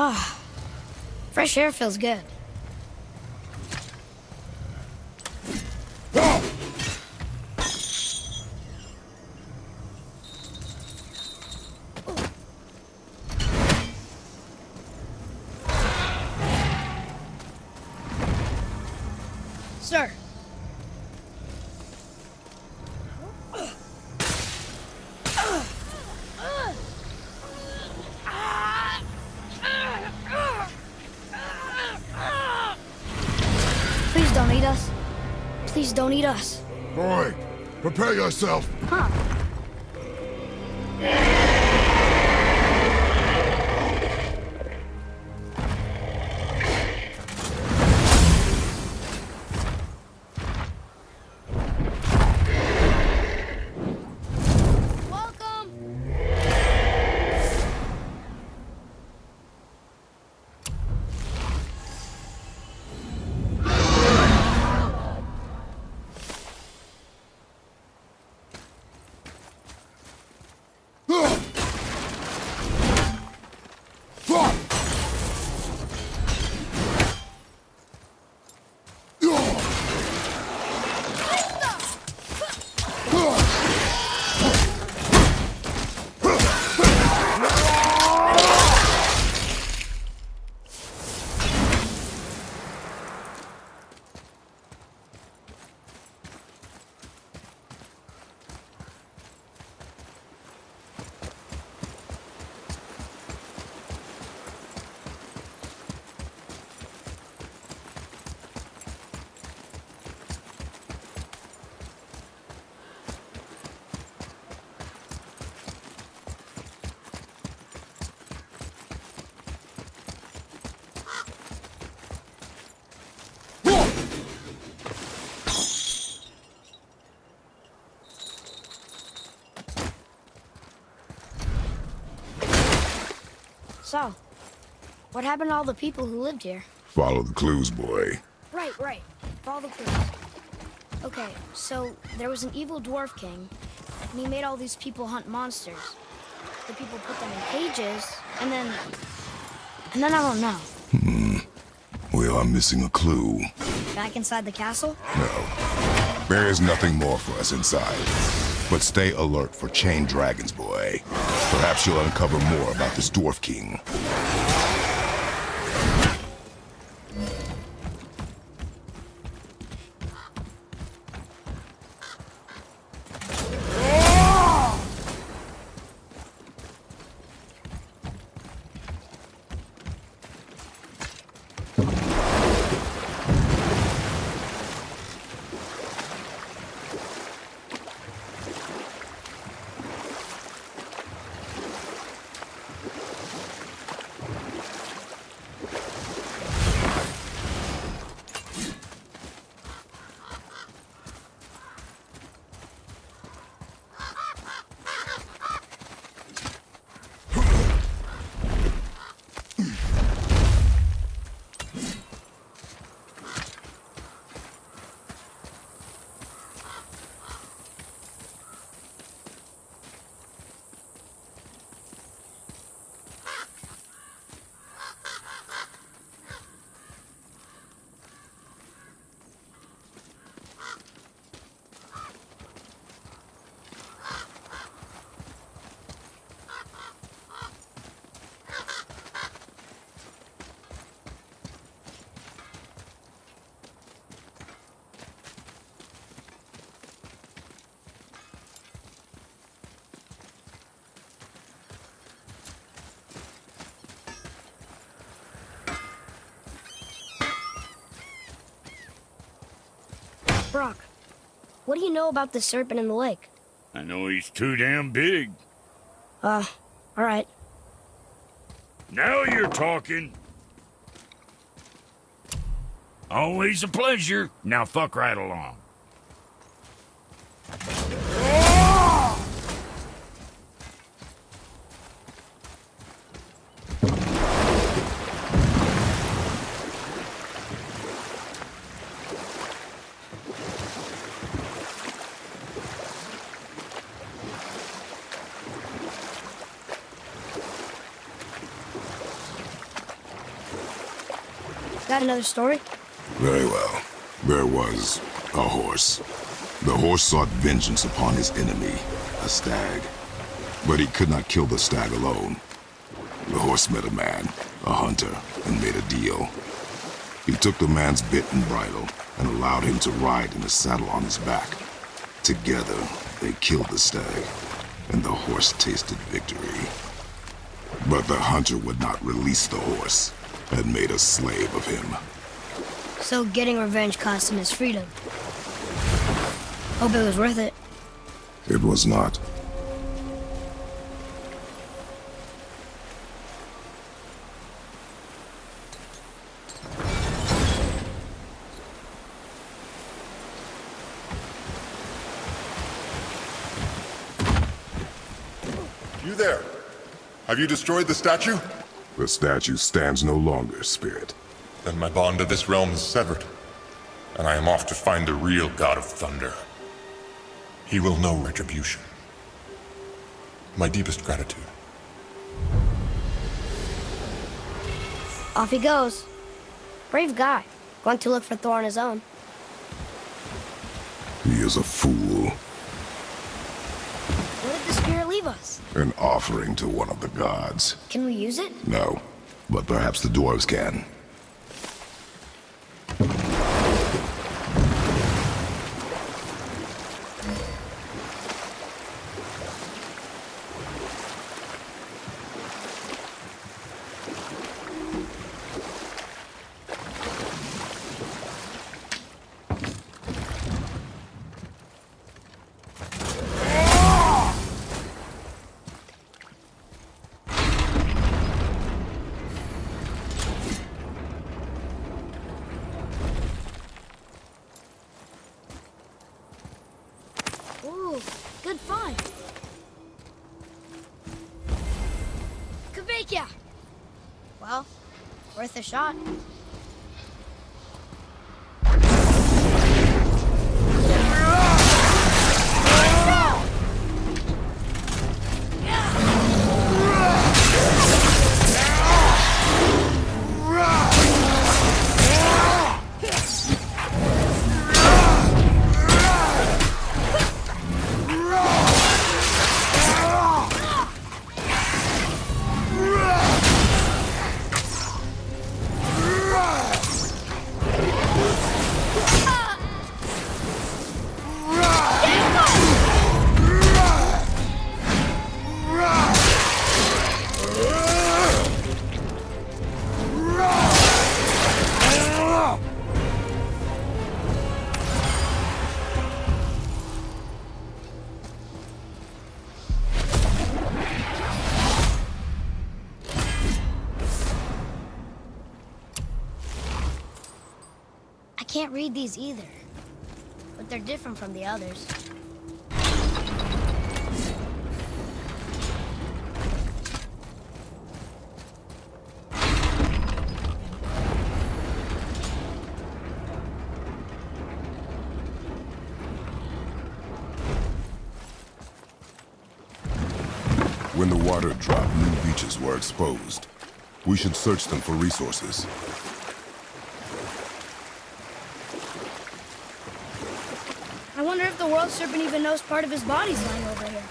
Ah, fresh air feels good. Sir. Please don't eat us. Please don't eat us. Boy, prepare yourself. Huh. Welcome. Ah! So, what happened to all the people who lived here? Follow the clues, boy. Right. Follow the clues. Okay, so there was an evil dwarf king, and he made all these people hunt monsters. The people put them in cages, and then I don't know. We are missing a clue. Back inside the castle? No. There is nothing more for us inside. But stay alert for chained dragons, boy. Perhaps you'll uncover more about this dwarf king. Brock, what do you know about the serpent in the lake? I know he's too damn big. All right. Now you're talking. Always a pleasure. Now fuck right along. Got another story? Very well. There was a horse. The horse sought vengeance upon his enemy, a stag. But he could not kill the stag alone. The horse met a man, a hunter, and made a deal. He took the man's bit and bridle and allowed him to ride in a saddle on his back. Together, they killed the stag, and the horse tasted victory. But the hunter would not release the horse and made a slave of him. So getting revenge cost him his freedom. Hope it was worth it. It was not. You there? Have you destroyed the statue? The statue stands no longer, Spirit. Then my bond to this realm is severed, and I am off to find the real God of Thunder. He will know retribution. My deepest gratitude. Off he goes. Brave guy. Going to look for Thor on his own. He is a fool. What did the spirit leave us? An offering to one of the gods. Can we use it? No, but perhaps the dwarves can. Ooh, good find. Kveikja! Well, worth a shot. I can't read these either, but they're different from the others. When the water dropped, new beaches were exposed. We should search them for resources. I wonder if the world serpent even knows part of his body's lying over here.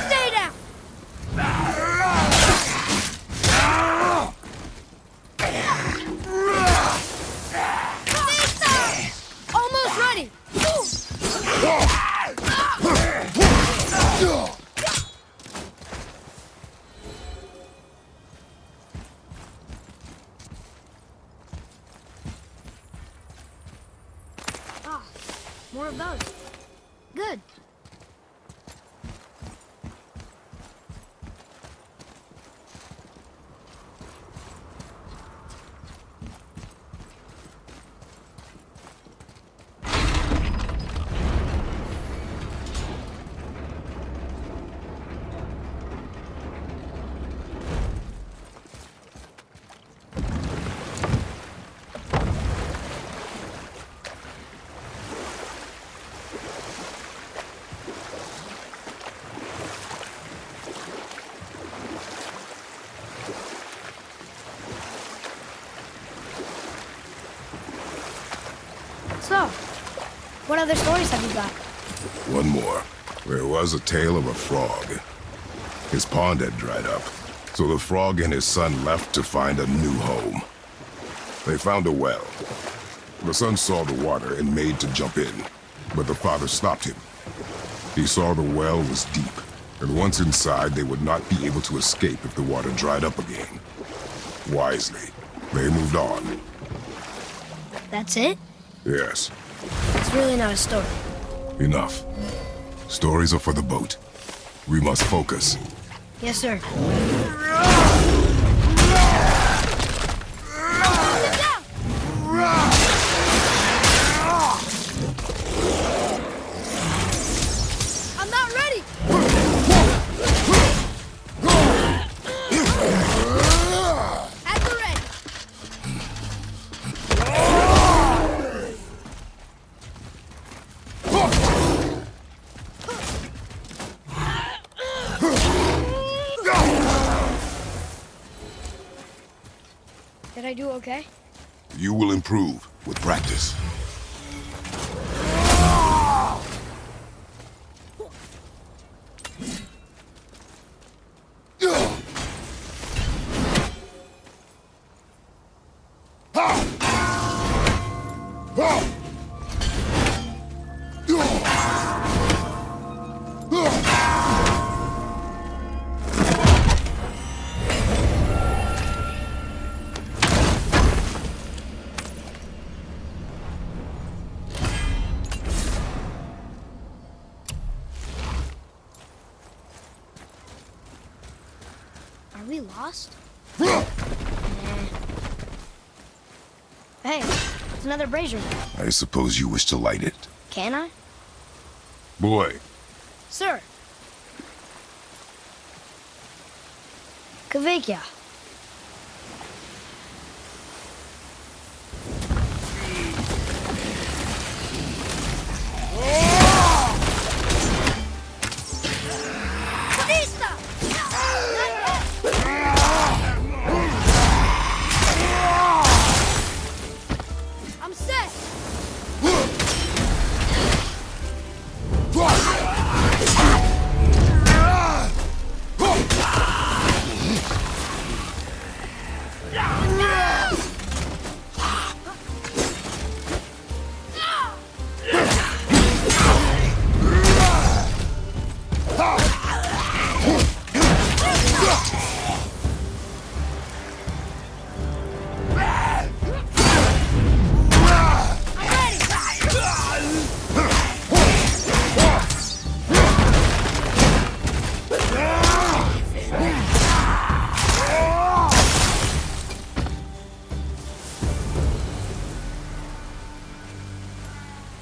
Stay down! Almost ready! Ah, more of those. Good. So, what other stories have you got? One more. There was a tale of a frog. His pond had dried up, so the frog and his son left to find a new home. They found a well. The son saw the water and made to jump in, but the father stopped him. He saw the well was deep, and once inside, they would not be able to escape if the water dried up again. Wisely, they moved on. That's it? Yes, It's really not a story. enough. Stories are for the boat. We must focus. Yes, sir. I'm not ready! At the ready! Did I do okay? You will improve with practice. Are we lost? Nah. Hey, it's another brazier. I suppose you wish to light it. Can I? Boy, Sir. Kvekia. I'm set.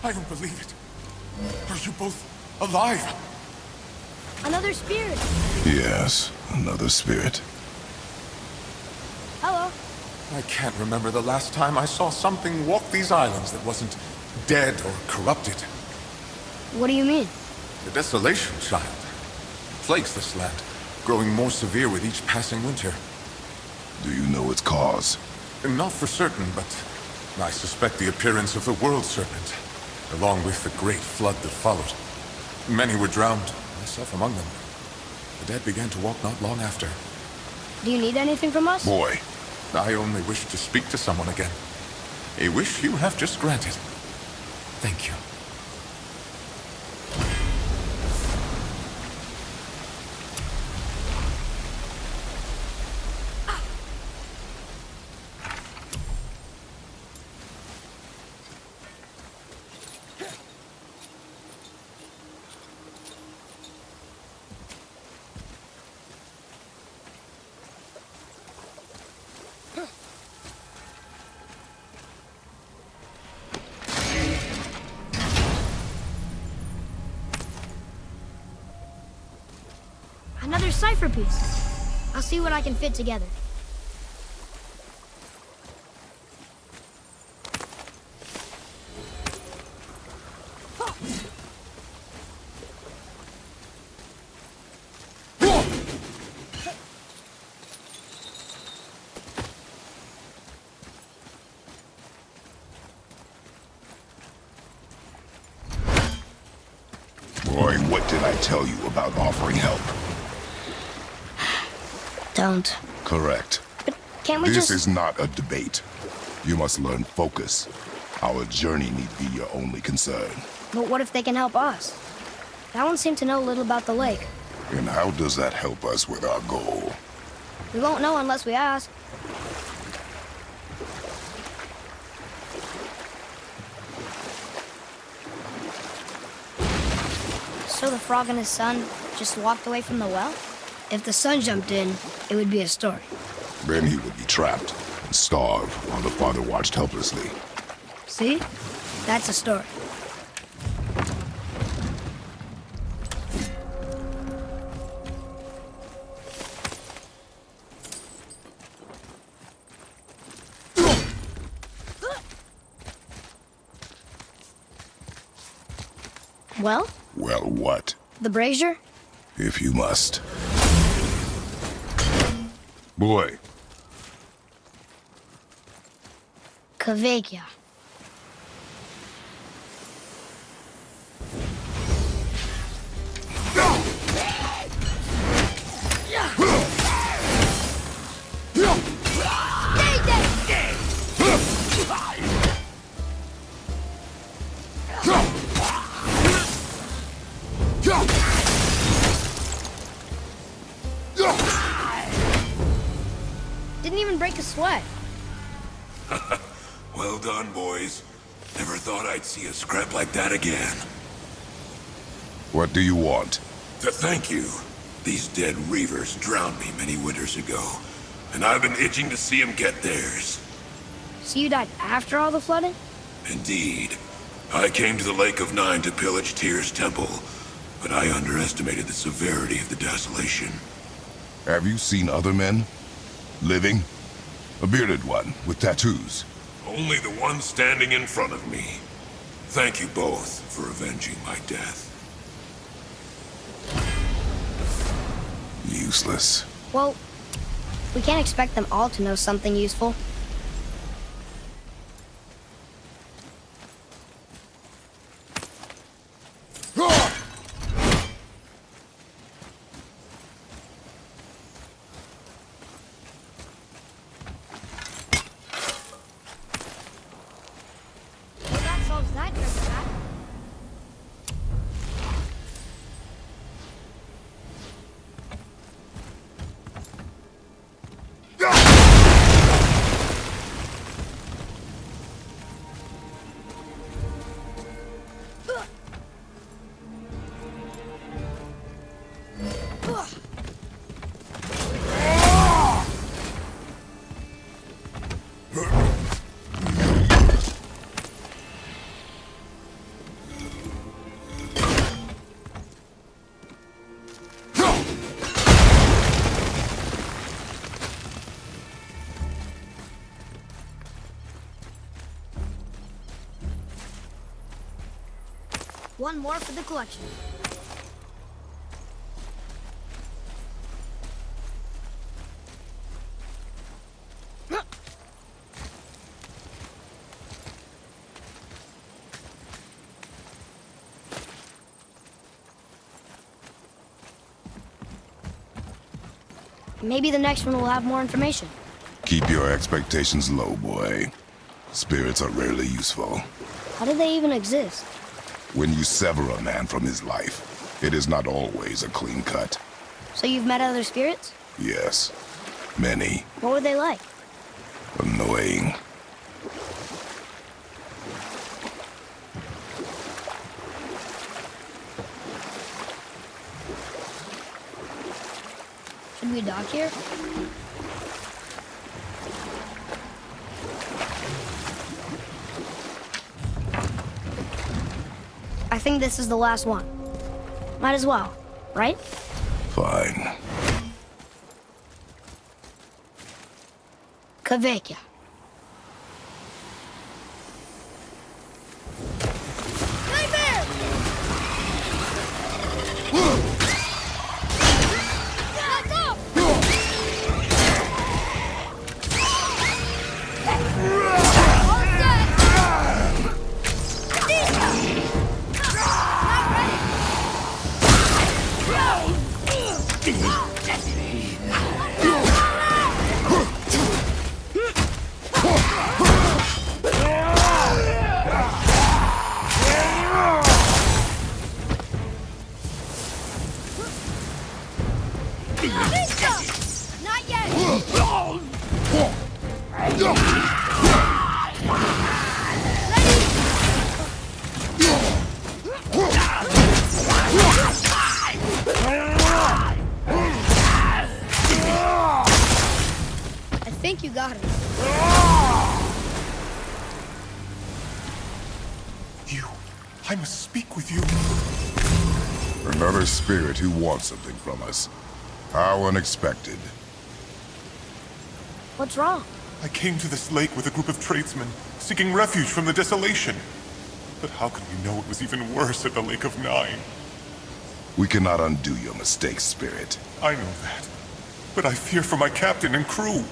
I don't believe it. Are you both alive? Another spirit. yes, another spirit. Hello. I can't remember the last time I saw something walk these islands that wasn't dead or corrupted. What do you mean? The desolation, child, plagues this land, growing more severe with each passing winter. Do you know its cause? Not for certain, but I suspect the appearance of the World Serpent, along with the great flood that followed. Many were drowned, myself among them. The dead began to walk not long after. Do you need anything from us? Boy, I only wish to speak to someone again. A wish you have just granted. Thank you. Another cipher piece. I'll see what I can fit together. boy, what did I tell you about offering help? Don't. Correct. But can't we This just... is not a debate. You must learn focus. Our journey need be your only concern. But what if they can help us? That one seemed to know a little about the lake. And how does that help us with our goal? We won't know unless we ask. So the frog and his son just walked away from the well? If the son jumped in, it would be a story. Then he would be trapped and starve while the father watched helplessly. See? That's a story. Well, Well, what? the brazier? If you must. Boy, Kvekia. Didn't even break a sweat. Well done, boys. Never thought I'd see a scrap like that again. what do you want? To thank you. These dead reavers drowned me many winters ago, and I've been itching to see them get theirs. So you died after all the flooding? Indeed. I came to the Lake of Nine to pillage Tyr's temple, but I underestimated the severity of the desolation. Have you seen other men? Living? A bearded one with tattoos? Only the one standing in front of me. Thank you both for avenging my death. Useless. Well, we can't expect them all to know something useful. Well, that solves that treasure map. One more for the collection. Maybe the next one will have more information. Keep your expectations low, boy. Spirits are rarely useful. How do they even exist? When you sever a man from his life, it is not always a clean cut. So you've met other spirits? Yes, many. What were they like? Annoying. Should we dock here? I think this is the last one. Might as well, right? Fine. Kveikja. Not yet! I think you got it. I must speak with you. Another spirit who wants something from us. How unexpected. What's wrong? I came to this lake with a group of tradesmen, seeking refuge from the desolation. But how could we know it was even worse at the Lake of Nine? We cannot undo your mistakes, Spirit. I know that. But I fear for my captain and crew.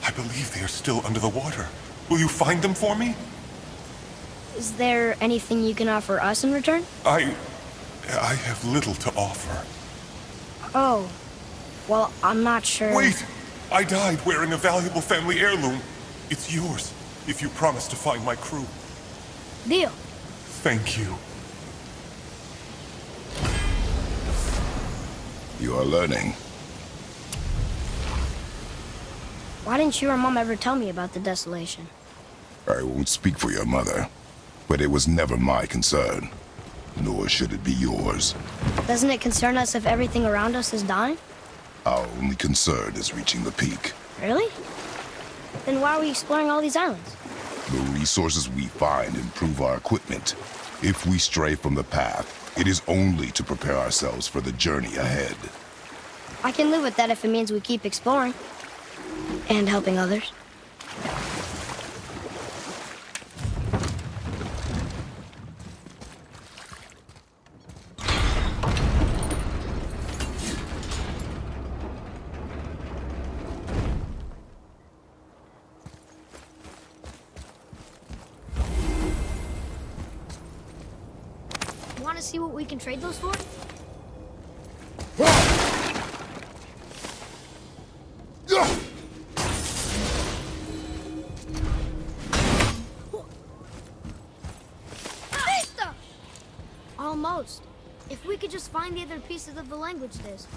I believe they are still under the water. Will you find them for me? Is there anything you can offer us in return? I have little to offer. Oh. Well, I'm not sure. Wait! I died wearing a valuable family heirloom. It's yours, if you promise to find my crew. Deal. Thank you. You are learning. Why didn't you or Mom ever tell me about the desolation? I won't speak for your mother, but it was never my concern. nor should it be yours. Doesn't it concern us if everything around us is dying? Our only concern is reaching the peak. Really? Then why are we exploring all these islands? The resources we find improve our equipment. If we stray from the path, it is only to prepare ourselves for the journey ahead. I can live with that if it means we keep exploring. And helping others. Want to see what we can trade those for? Almost. If we could just find the other pieces of the language disc.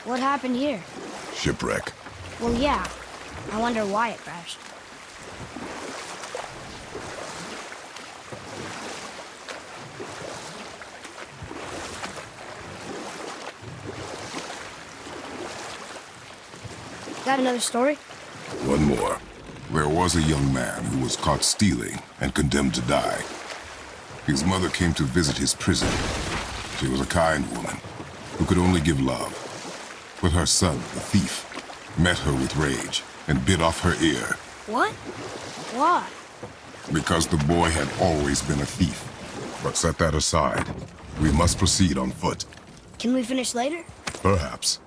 What happened here? Shipwreck. Well, yeah. I wonder why it crashed. Got another story? One more. There was a young man who was caught stealing and condemned to die. His mother came to visit his prison. She was a kind woman who could only give love. But her son, the thief, met her with rage and bit off her ear. What? Why? Because the boy had always been a thief. But set that aside. We must proceed on foot. Can we finish later? Perhaps.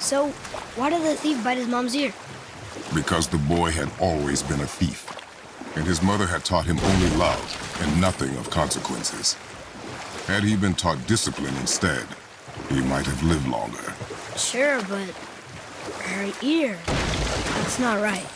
So, why did the thief bite his mom's ear? Because the boy had always been a thief. And his mother had taught him only love and nothing of consequences. Had he been taught discipline instead, he might have lived longer. Sure, but her ear. That's not right.